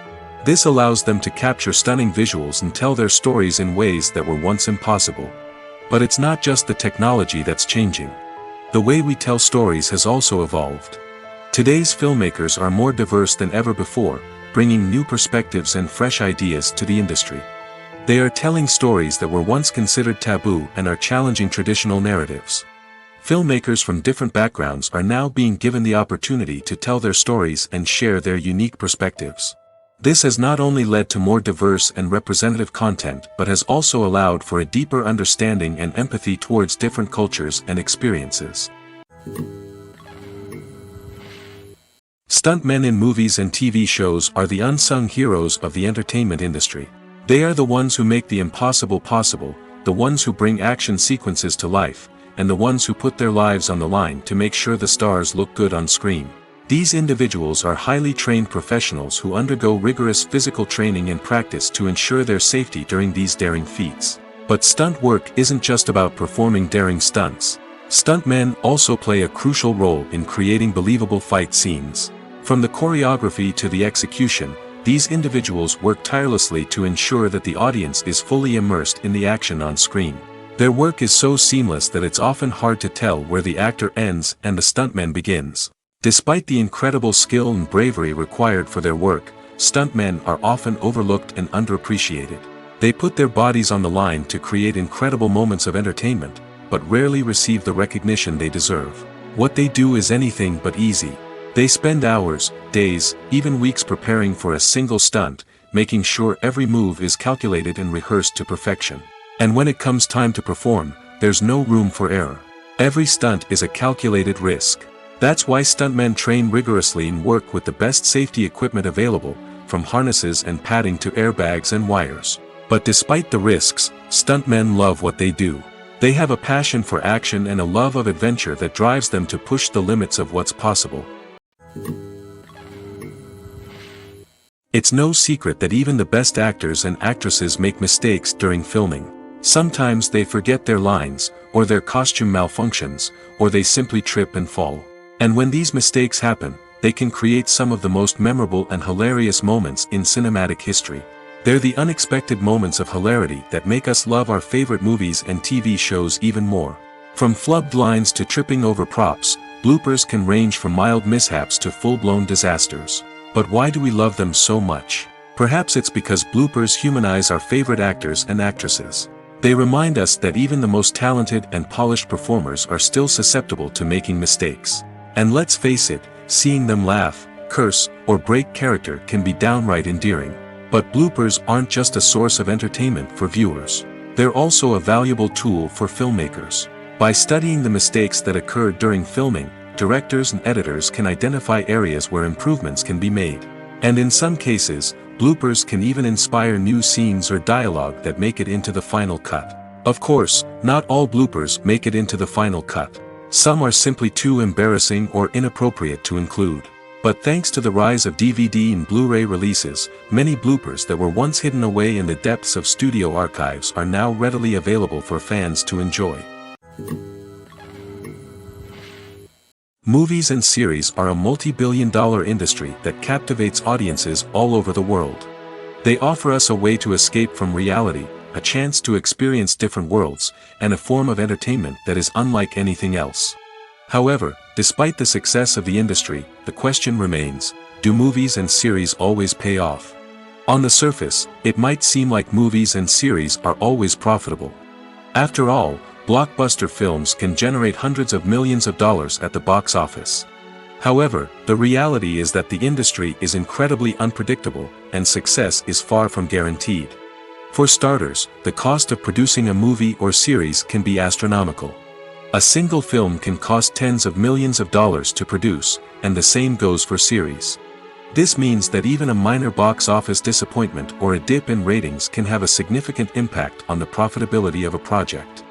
This allows them to capture stunning visuals and tell their stories in ways that were once impossible. But it's not just the technology that's changing. The way we tell stories has also evolved. Today's filmmakers are more diverse than ever before, bringing new perspectives and fresh ideas to the industry. They are telling stories that were once considered taboo and are challenging traditional narratives. Filmmakers from different backgrounds are now being given the opportunity to tell their stories and share their unique perspectives. This has not only led to more diverse and representative content but has also allowed for a deeper understanding and empathy towards different cultures and experiences. Stuntmen in movies and TV shows are the unsung heroes of the entertainment industry. They are the ones who make the impossible possible, the ones who bring action sequences to life, and the ones who put their lives on the line to make sure the stars look good on screen. These individuals are highly trained professionals who undergo rigorous physical training and practice to ensure their safety during these daring feats. But stunt work isn't just about performing daring stunts. Stuntmen also play a crucial role in creating believable fight scenes. From the choreography to the execution, these individuals work tirelessly to ensure that the audience is fully immersed in the action on screen. Their work is so seamless that it's often hard to tell where the actor ends and the stuntman begins. Despite the incredible skill and bravery required for their work, stuntmen are often overlooked and underappreciated. They put their bodies on the line to create incredible moments of entertainment, but rarely receive the recognition they deserve. What they do is anything but easy. They spend hours, days, even weeks preparing for a single stunt, making sure every move is calculated and rehearsed to perfection. And when it comes time to perform, there's no room for error. Every stunt is a calculated risk. That's why stuntmen train rigorously and work with the best safety equipment available, from harnesses and padding to airbags and wires. But despite the risks, stuntmen love what they do. They have a passion for action and a love of adventure that drives them to push the limits of what's possible. It's no secret that even the best actors and actresses make mistakes during filming. Sometimes they forget their lines, or their costume malfunctions, or they simply trip and fall. And when these mistakes happen, they can create some of the most memorable and hilarious moments in cinematic history. They're the unexpected moments of hilarity that make us love our favorite movies and TV shows even more. From flubbed lines to tripping over props, bloopers can range from mild mishaps to full-blown disasters. But why do we love them so much? Perhaps it's because bloopers humanize our favorite actors and actresses. They remind us that even the most talented and polished performers are still susceptible to making mistakes. And let's face it, seeing them laugh, curse, or break character can be downright endearing. But bloopers aren't just a source of entertainment for viewers. They're also a valuable tool for filmmakers. By studying the mistakes that occur during filming, directors and editors can identify areas where improvements can be made. And in some cases, bloopers can even inspire new scenes or dialogue that make it into the final cut. Of course, not all bloopers make it into the final cut. Some are simply too embarrassing or inappropriate to include. But thanks to the rise of DVD and Blu-ray releases, many bloopers that were once hidden away in the depths of studio archives are now readily available for fans to enjoy. Movies and series are a multi-billion-dollar industry that captivates audiences all over the world. They offer us a way to escape from reality, a chance to experience different worlds, and a form of entertainment that is unlike anything else. However, despite the success of the industry, the question remains, do movies and series always pay off? On the surface, it might seem like movies and series are always profitable. After all, blockbuster films can generate hundreds of millions of dollars at the box office. However, the reality is that the industry is incredibly unpredictable, and success is far from guaranteed. For starters, the cost of producing a movie or series can be astronomical. A single film can cost tens of millions of dollars to produce, and the same goes for series. This means that even a minor box office disappointment or a dip in ratings can have a significant impact on the profitability of a project.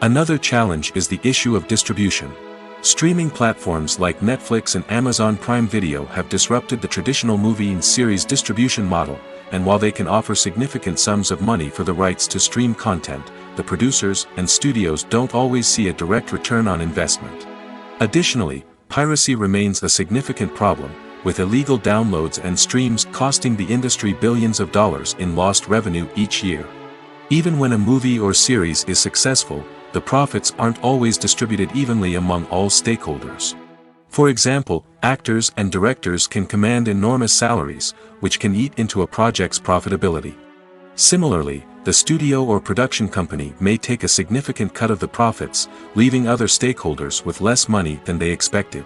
Another challenge is the issue of distribution. Streaming platforms like Netflix and Amazon Prime Video have disrupted the traditional movie and series distribution model, and while they can offer significant sums of money for the rights to stream content, the producers and studios don't always see a direct return on investment. Additionally, piracy remains a significant problem, with illegal downloads and streams costing the industry billions of dollars in lost revenue each year. Even when a movie or series is successful, the profits aren't always distributed evenly among all stakeholders. For example, actors and directors can command enormous salaries, which can eat into a project's profitability. Similarly, the studio or production company may take a significant cut of the profits, leaving other stakeholders with less money than they expected.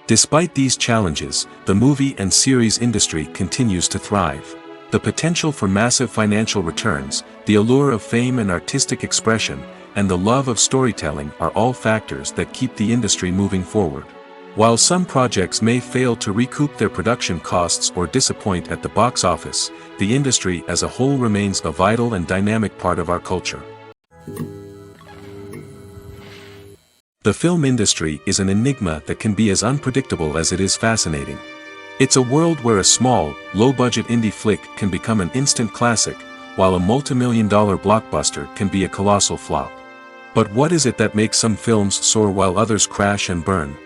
Despite these challenges, the movie and series industry continues to thrive. The potential for massive financial returns, the allure of fame and artistic expression, and the love of storytelling are all factors that keep the industry moving forward. While some projects may fail to recoup their production costs or disappoint at the box office, the industry as a whole remains a vital and dynamic part of our culture. The film industry is an enigma that can be as unpredictable as it is fascinating. It's a world where a small, low-budget indie flick can become an instant classic, while a multi-million-dollar blockbuster can be a colossal flop. But what is it that makes some films soar while others crash and burn?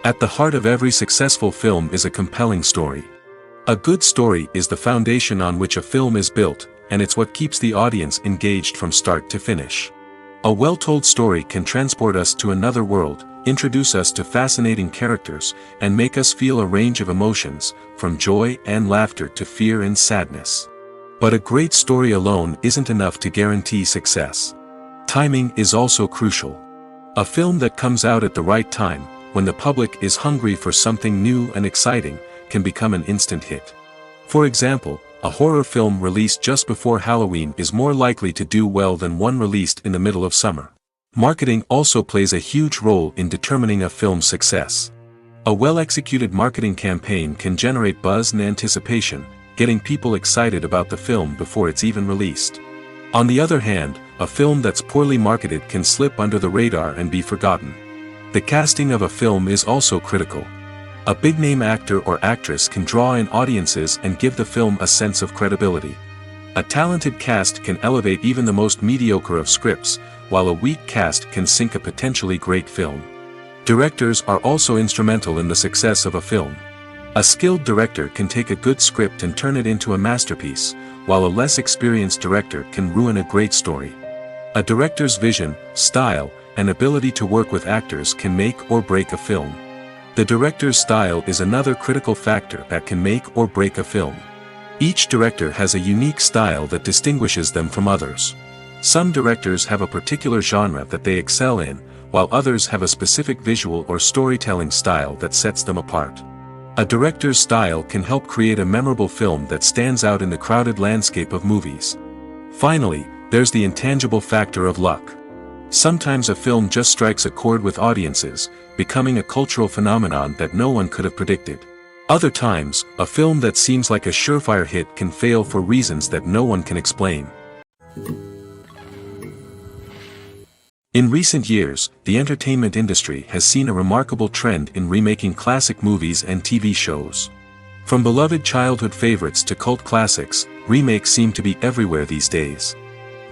At the heart of every successful film is a compelling story. A good story is the foundation on which a film is built, and it's what keeps the audience engaged from start to finish. A well-told story can transport us to another world, introduce us to fascinating characters, and make us feel a range of emotions, from joy and laughter to fear and sadness. But a great story alone isn't enough to guarantee success. Timing is also crucial. A film that comes out at the right time, when the public is hungry for something new and exciting, can become an instant hit. For example, a horror film released just before Halloween is more likely to do well than one released in the middle of summer. Marketing also plays a huge role in determining a film's success. A well-executed marketing campaign can generate buzz and anticipation, getting people excited about the film before it's even released. On the other hand, a film that's poorly marketed can slip under the radar and be forgotten. The casting of a film is also critical. A big-name actor or actress can draw in audiences and give the film a sense of credibility. A talented cast can elevate even the most mediocre of scripts, while a weak cast can sink a potentially great film. Directors are also instrumental in the success of a film. A skilled director can take a good script and turn it into a masterpiece, while a less experienced director can ruin a great story. A director's vision, style, and ability to work with actors can make or break a film. The director's style is another critical factor that can make or break a film. Each director has a unique style that distinguishes them from others. Some directors have a particular genre that they excel in, while others have a specific visual or storytelling style that sets them apart. A director's style can help create a memorable film that stands out in the crowded landscape of movies. Finally, there's the intangible factor of luck. Sometimes a film just strikes a chord with audiences, becoming a cultural phenomenon that no one could have predicted. Other times, a film that seems like a surefire hit can fail for reasons that no one can explain. In recent years, the entertainment industry has seen a remarkable trend in remaking classic movies and TV shows. From beloved childhood favorites to cult classics, remakes seem to be everywhere these days.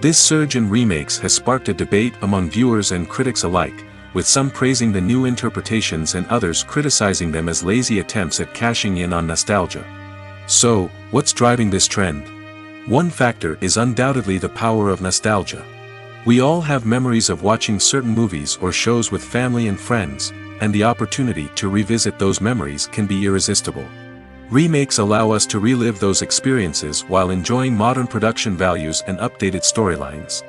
This surge in remakes has sparked a debate among viewers and critics alike, with some praising the new interpretations and others criticizing them as lazy attempts at cashing in on nostalgia. So, what's driving this trend? One factor is undoubtedly the power of nostalgia. We all have memories of watching certain movies or shows with family and friends, and the opportunity to revisit those memories can be irresistible. Remakes allow us to relive those experiences while enjoying modern production values and updated storylines.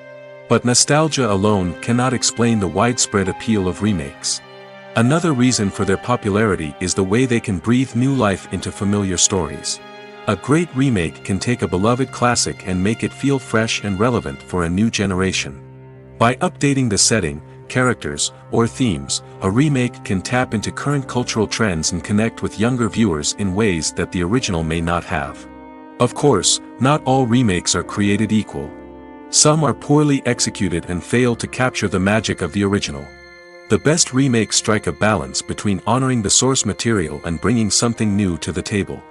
But nostalgia alone cannot explain the widespread appeal of remakes. Another reason for their popularity is the way they can breathe new life into familiar stories. A great remake can take a beloved classic and make it feel fresh and relevant for a new generation. By updating the setting, characters, or themes, a remake can tap into current cultural trends and connect with younger viewers in ways that the original may not have. Of course, not all remakes are created equal. Some are poorly executed and fail to capture the magic of the original. The best remakes strike a balance between honoring the source material and bringing something new to the table.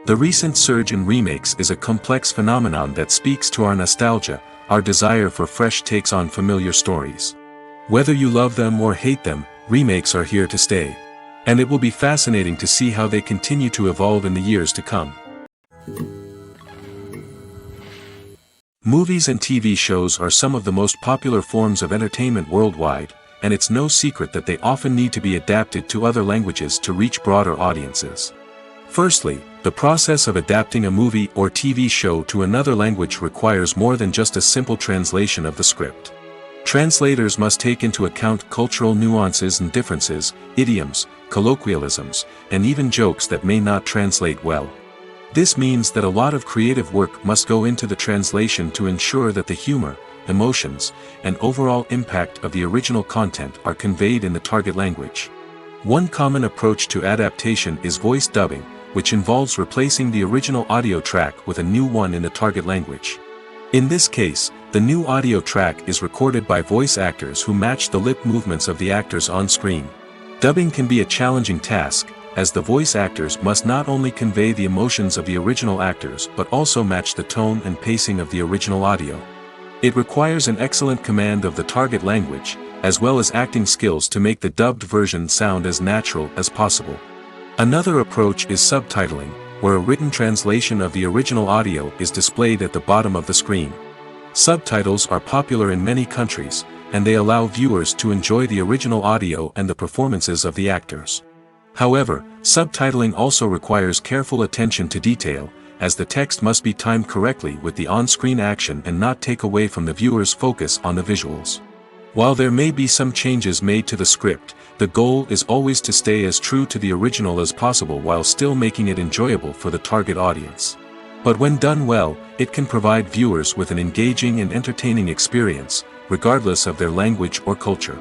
The recent surge in remakes is a complex phenomenon that speaks to our nostalgia, our desire for fresh takes on familiar stories. Whether you love them or hate them, remakes are here to stay. And it will be fascinating to see how they continue to evolve in the years to come. Movies and TV shows are some of the most popular forms of entertainment worldwide, and it's no secret that they often need to be adapted to other languages to reach broader audiences. Firstly, The process of adapting a movie or TV show to another language requires more than just a simple translation of the script. Translators must take into account cultural nuances and differences, idioms, colloquialisms, and even jokes that may not translate well. This means that a lot of creative work must go into the translation to ensure that the humor, emotions, and overall impact of the original content are conveyed in the target language. One common approach to adaptation is voice dubbing, which involves replacing the original audio track with a new one in the target language. In this case, the new audio track is recorded by voice actors who match the lip movements of the actors on screen. Dubbing can be a challenging task, as the voice actors must not only convey the emotions of the original actors but also match the tone and pacing of the original audio. It requires an excellent command of the target language, as well as acting skills to make the dubbed version sound as natural as possible. Another approach is subtitling, where a written translation of the original audio is displayed at the bottom of the screen. Subtitles are popular in many countries, and they allow viewers to enjoy the original audio and the performances of the actors. However, subtitling also requires careful attention to detail, as the text must be timed correctly with the on-screen action and not take away from the viewer's focus on the visuals. While there may be some changes made to the script, the goal is always to stay as true to the original as possible while still making it enjoyable for the target audience. But when done well, it can provide viewers with an engaging and entertaining experience, regardless of their language or culture.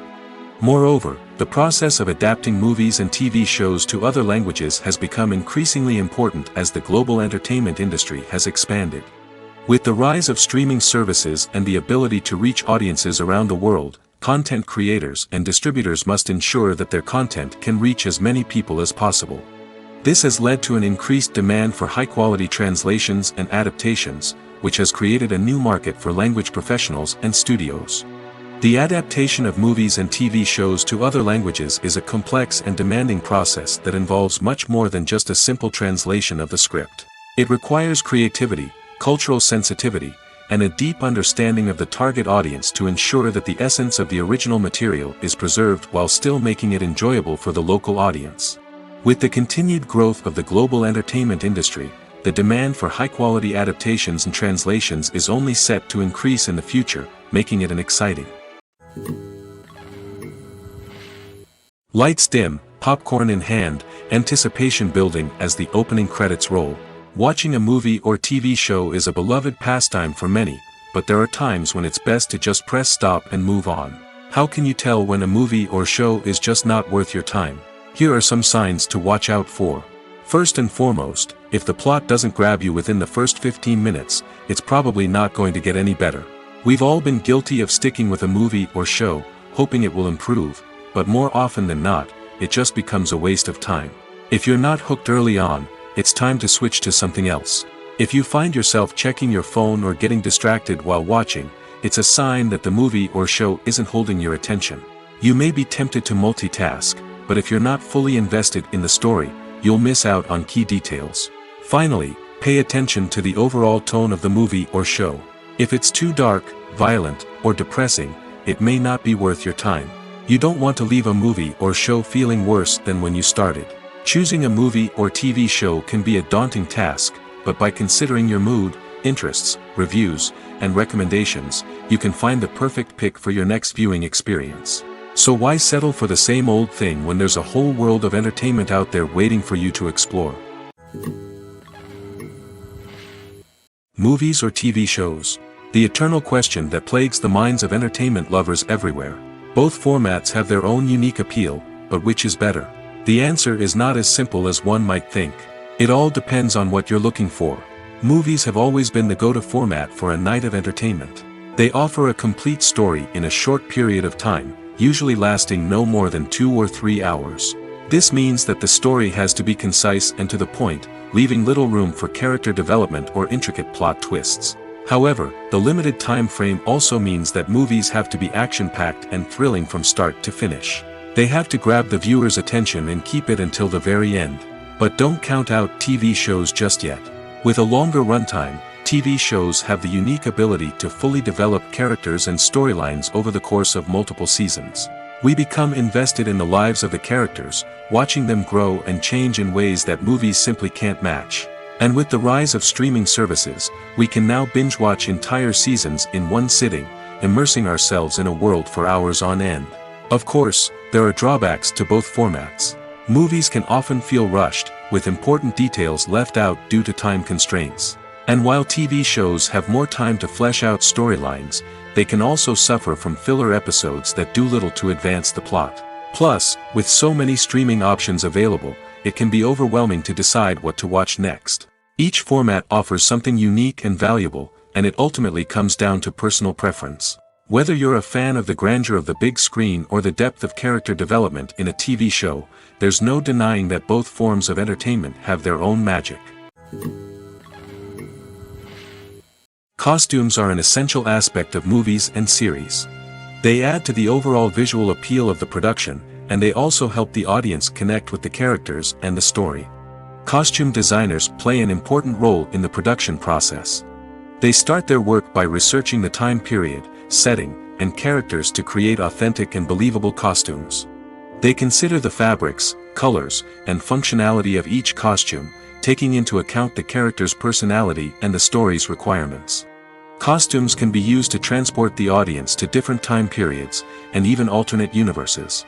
Moreover, the process of adapting movies and TV shows to other languages has become increasingly important as the global entertainment industry has expanded. With the rise of streaming services and the ability to reach audiences around the world, content creators and distributors must ensure that their content can reach as many people as possible. This has led to an increased demand for high-quality translations and adaptations, which has created a new market for language professionals and studios. The adaptation of movies and TV shows to other languages is a complex and demanding process that involves much more than just a simple translation of the script. It requires creativity, cultural sensitivity, and a deep understanding of the target audience to ensure that the essence of the original material is preserved while still making it enjoyable for the local audience. With the continued growth of the global entertainment industry, the demand for high-quality adaptations and translations is only set to increase in the future, making it an exciting. Lights dim, popcorn in hand, anticipation building as the opening credits roll. Watching a movie or TV show is a beloved pastime for many, but there are times when it's best to just press stop and move on. How can you tell when a movie or show is just not worth your time? Here are some signs to watch out for. First and foremost, if the plot doesn't grab you within the first 15 minutes, it's probably not going to get any better. We've all been guilty of sticking with a movie or show, hoping it will improve, but more often than not, it just becomes a waste of time. If you're not hooked early on, it's time to switch to something else. If you find yourself checking your phone or getting distracted while watching, it's a sign that the movie or show isn't holding your attention. You may be tempted to multitask, but if you're not fully invested in the story, you'll miss out on key details. Finally, pay attention to the overall tone of the movie or show. If it's too dark, violent, or depressing, it may not be worth your time. You don't want to leave a movie or show feeling worse than when you started. Choosing a movie or TV show can be a daunting task, but by considering your mood, interests, reviews, and recommendations, you can find the perfect pick for your next viewing experience. So why settle for the same old thing when there's a whole world of entertainment out there waiting for you to explore? Movies or TV shows? The eternal question that plagues the minds of entertainment lovers everywhere. Both formats have their own unique appeal, but which is better? The answer is not as simple as one might think. It all depends on what you're looking for. Movies have always been the go-to format for a night of entertainment. They offer a complete story in a short period of time, usually lasting no more than 2 or 3 hours. This means that the story has to be concise and to the point, leaving little room for character development or intricate plot twists. However, the limited time frame also means that movies have to be action-packed and thrilling from start to finish. They have to grab the viewer's attention and keep it until the very end. But don't count out TV shows just yet. With a longer runtime, TV shows have the unique ability to fully develop characters and storylines over the course of multiple seasons. We become invested in the lives of the characters, watching them grow and change in ways that movies simply can't match. And with the rise of streaming services, we can now binge-watch entire seasons in one sitting, immersing ourselves in a world for hours on end. Of course, there are drawbacks to both formats. Movies can often feel rushed, with important details left out due to time constraints. And while TV shows have more time to flesh out storylines, they can also suffer from filler episodes that do little to advance the plot. Plus, with so many streaming options available, it can be overwhelming to decide what to watch next. Each format offers something unique and valuable, and it ultimately comes down to personal preference. Whether you're a fan of the grandeur of the big screen or the depth of character development in a TV show, there's no denying that both forms of entertainment have their own magic. Costumes are an essential aspect of movies and series. They add to the overall visual appeal of the production, and they also help the audience connect with the characters and the story. Costume designers play an important role in the production process. They start their work by researching the time period, setting, and characters to create authentic and believable costumes. They consider the fabrics, colors, and functionality of each costume, taking into account the character's personality and the story's requirements. Costumes can be used to transport the audience to different time periods, and even alternate universes.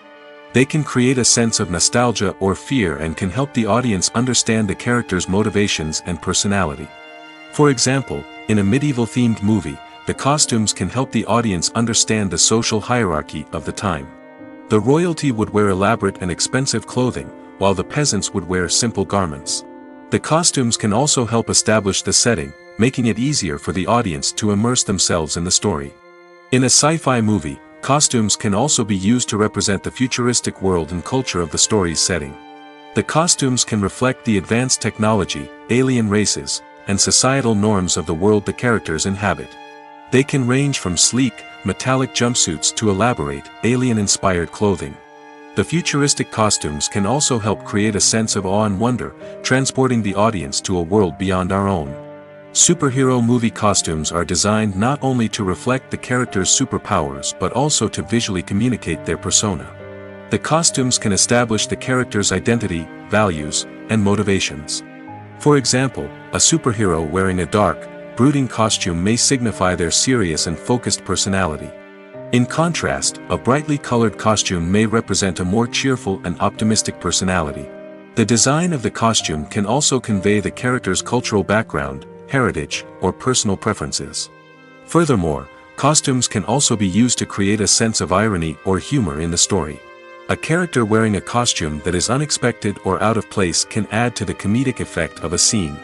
They can create a sense of nostalgia or fear and can help the audience understand the character's motivations and personality. For example, in a medieval-themed movie, the costumes can help the audience understand the social hierarchy of the time. The royalty would wear elaborate and expensive clothing, while the peasants would wear simple garments. The costumes can also help establish the setting, making it easier for the audience to immerse themselves in the story. In a sci-fi movie, costumes can also be used to represent the futuristic world and culture of the story's setting. The costumes can reflect the advanced technology, alien races, and societal norms of the world the characters inhabit. They can range from sleek, metallic jumpsuits to elaborate, alien-inspired clothing. The futuristic costumes can also help create a sense of awe and wonder, transporting the audience to a world beyond our own. Superhero movie costumes are designed not only to reflect the character's superpowers but also to visually communicate their persona. The costumes can establish the character's identity, values, and motivations. For example, a superhero wearing a dark, brooding costume may signify their serious and focused personality. In contrast, a brightly colored costume may represent a more cheerful and optimistic personality. The design of the costume can also convey the character's cultural background, heritage, or personal preferences. Furthermore, costumes can also be used to create a sense of irony or humor in the story. A character wearing a costume that is unexpected or out of place can add to the comedic effect of a scene.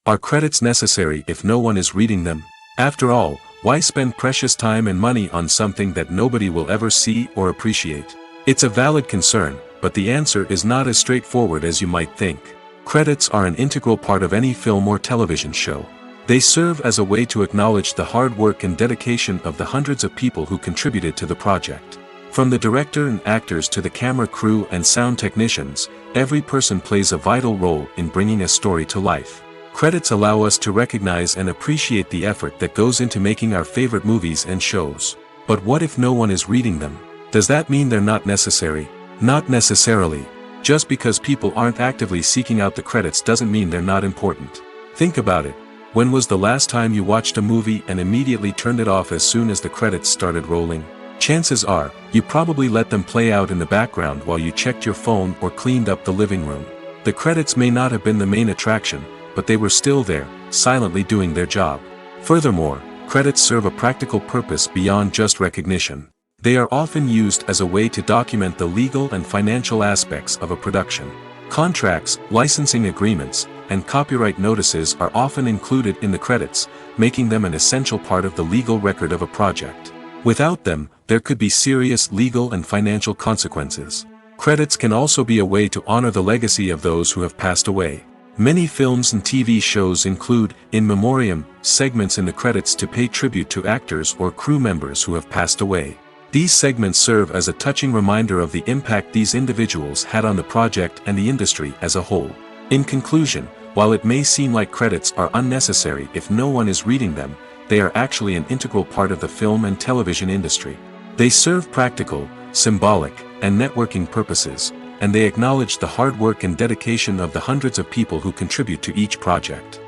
Are credits necessary if no one is reading them? After all, why spend precious time and money on something that nobody will ever see or appreciate? It's a valid concern, but the answer is not as straightforward as you might think. Credits are an integral part of any film or television show. They serve as a way to acknowledge the hard work and dedication of the hundreds of people who contributed to the project. From the director and actors to the camera crew and sound technicians, every person plays a vital role in bringing a story to life. Credits allow us to recognize and appreciate the effort that goes into making our favorite movies and shows. But what if no one is reading them? Does that mean they're not necessary? Not necessarily. Just because people aren't actively seeking out the credits doesn't mean they're not important. Think about it. When was the last time you watched a movie and immediately turned it off as soon as the credits started rolling? Chances are, you probably let them play out in the background while you checked your phone or cleaned up the living room. The credits may not have been the main attraction, but they were still there, silently doing their job. Furthermore, credits serve a practical purpose beyond just recognition. They are often used as a way to document the legal and financial aspects of a production. Contracts, licensing agreements, and copyright notices are often included in the credits, making them an essential part of the legal record of a project. Without them, there could be serious legal and financial consequences. Credits can also be a way to honor the legacy of those who have passed away. Many films and TV shows include, in memoriam, segments in the credits to pay tribute to actors or crew members who have passed away. These segments serve as a touching reminder of the impact these individuals had on the project and the industry as a whole. In conclusion, while it may seem like credits are unnecessary if no one is reading them, they are actually an integral part of the film and television industry. They serve practical, symbolic, and networking purposes, and they acknowledge the hard work and dedication of the hundreds of people who contribute to each project.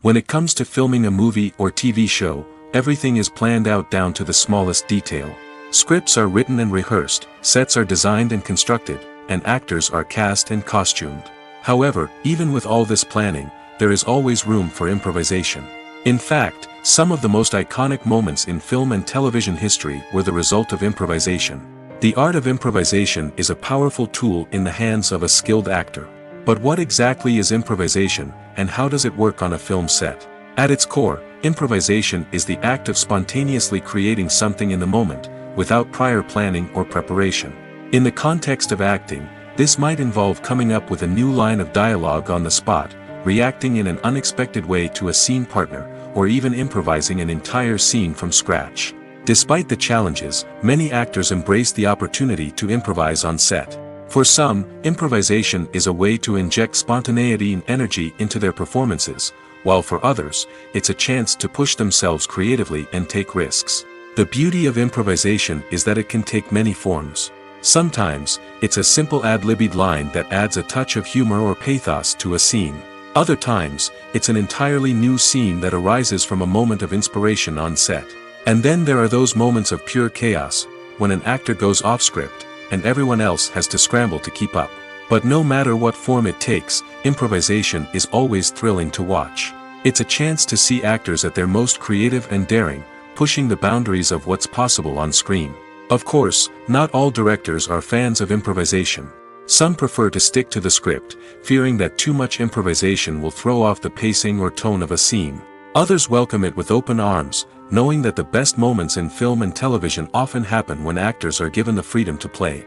When it comes to filming a movie or TV show, everything is planned out down to the smallest detail. Scripts are written and rehearsed, sets are designed and constructed, and actors are cast and costumed. However, even with all this planning, there is always room for improvisation. In fact, some of the most iconic moments in film and television history were the result of improvisation. The art of improvisation is a powerful tool in the hands of a skilled actor. But what exactly is improvisation, and how does it work on a film set? At its core, improvisation is the act of spontaneously creating something in the moment, without prior planning or preparation. In the context of acting, this might involve coming up with a new line of dialogue on the spot, reacting in an unexpected way to a scene partner, or even improvising an entire scene from scratch. Despite the challenges, many actors embrace the opportunity to improvise on set. For some, improvisation is a way to inject spontaneity and energy into their performances, while for others, it's a chance to push themselves creatively and take risks. The beauty of improvisation is that it can take many forms. Sometimes, it's a simple ad-libbed line that adds a touch of humor or pathos to a scene. Other times, it's an entirely new scene that arises from a moment of inspiration on set. And then there are those moments of pure chaos, when an actor goes off script, and everyone else has to scramble to keep up. But no matter what form it takes, improvisation is always thrilling to watch. It's a chance to see actors at their most creative and daring, pushing the boundaries of what's possible on screen. Of course, not all directors are fans of improvisation. Some prefer to stick to the script, fearing that too much improvisation will throw off the pacing or tone of a scene. Others welcome it with open arms, knowing that the best moments in film and television often happen when actors are given the freedom to play.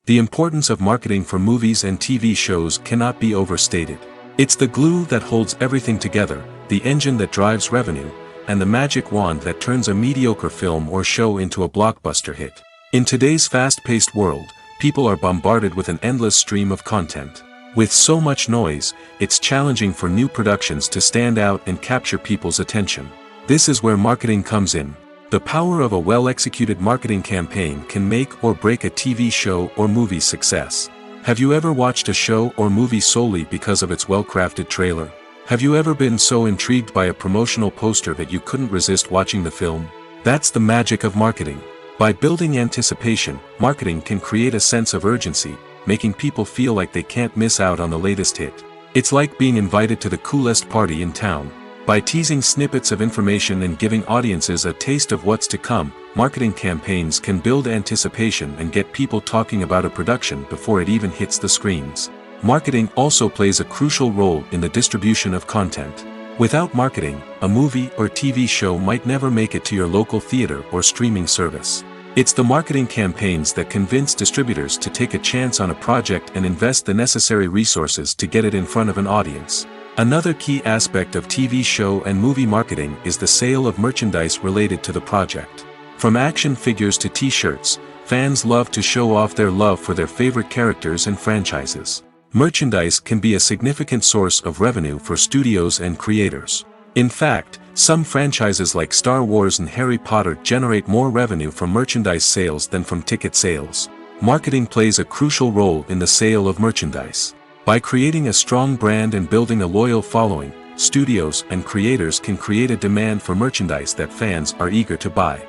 The importance of marketing for movies and TV shows cannot be overstated. It's the glue that holds everything together, the engine that drives revenue, and the magic wand that turns a mediocre film or show into a blockbuster hit. In today's fast-paced world, people are bombarded with an endless stream of content. With so much noise, it's challenging for new productions to stand out and capture people's attention. This is where marketing comes in. The power of a well-executed marketing campaign can make or break a TV show or movie's success. Have you ever watched a show or movie solely because of its well-crafted trailer? Have you ever been so intrigued by a promotional poster that you couldn't resist watching the film? That's the magic of marketing. By building anticipation, marketing can create a sense of urgency, making people feel like they can't miss out on the latest hit. It's like being invited to the coolest party in town. By teasing snippets of information and giving audiences a taste of what's to come, marketing campaigns can build anticipation and get people talking about a production before it even hits the screens. Marketing also plays a crucial role in the distribution of content. Without marketing, a movie or TV show might never make it to your local theater or streaming service. It's the marketing campaigns that convince distributors to take a chance on a project and invest the necessary resources to get it in front of an audience. Another key aspect of TV show and movie marketing is the sale of merchandise related to the project. From action figures to t-shirts, fans love to show off their love for their favorite characters and franchises. Merchandise can be a significant source of revenue for studios and creators. In fact, some franchises like Star Wars and Harry Potter generate more revenue from merchandise sales than from ticket sales. Marketing plays a crucial role in the sale of merchandise. By creating a strong brand and building a loyal following, studios and creators can create a demand for merchandise that fans are eager to buy.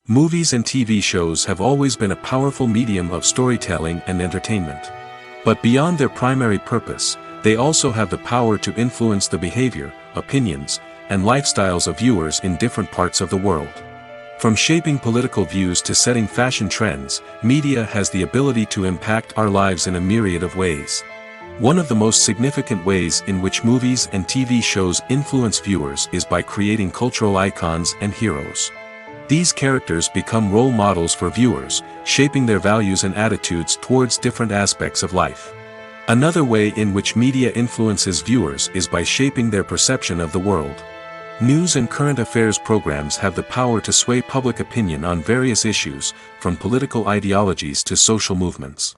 Movies and TV shows have always been a powerful medium of storytelling and entertainment. But beyond their primary purpose, they also have the power to influence the behavior, opinions, and lifestyles of viewers in different parts of the world. From shaping political views to setting fashion trends, media has the ability to impact our lives in a myriad of ways. One of the most significant ways in which movies and TV shows influence viewers is by creating cultural icons and heroes. These characters become role models for viewers, shaping their values and attitudes towards different aspects of life. Another way in which media influences viewers is by shaping their perception of the world. News and current affairs programs have the power to sway public opinion on various issues, from political ideologies to social movements.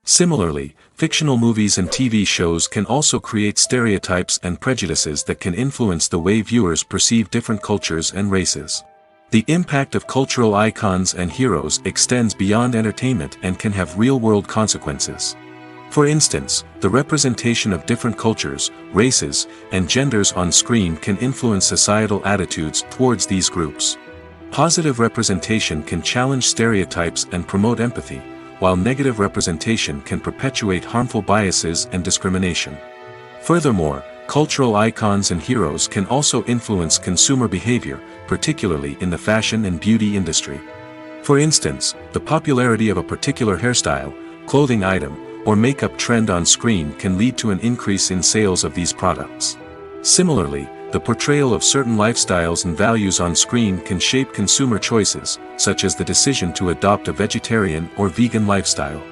Similarly, fictional movies and TV shows can also create stereotypes and prejudices that can influence the way viewers perceive different cultures and races. The impact of cultural icons and heroes extends beyond entertainment and can have real-world consequences. For instance, the representation of different cultures, races, and genders on screen can influence societal attitudes towards these groups. Positive representation can challenge stereotypes and promote empathy, while negative representation can perpetuate harmful biases and discrimination. Furthermore, cultural icons and heroes can also influence consumer behavior, particularly in the fashion and beauty industry. For instance, the popularity of a particular hairstyle, clothing item, or makeup trend on screen can lead to an increase in sales of these products. Similarly, the portrayal of certain lifestyles and values on screen can shape consumer choices, such as the decision to adopt a vegetarian or vegan lifestyle.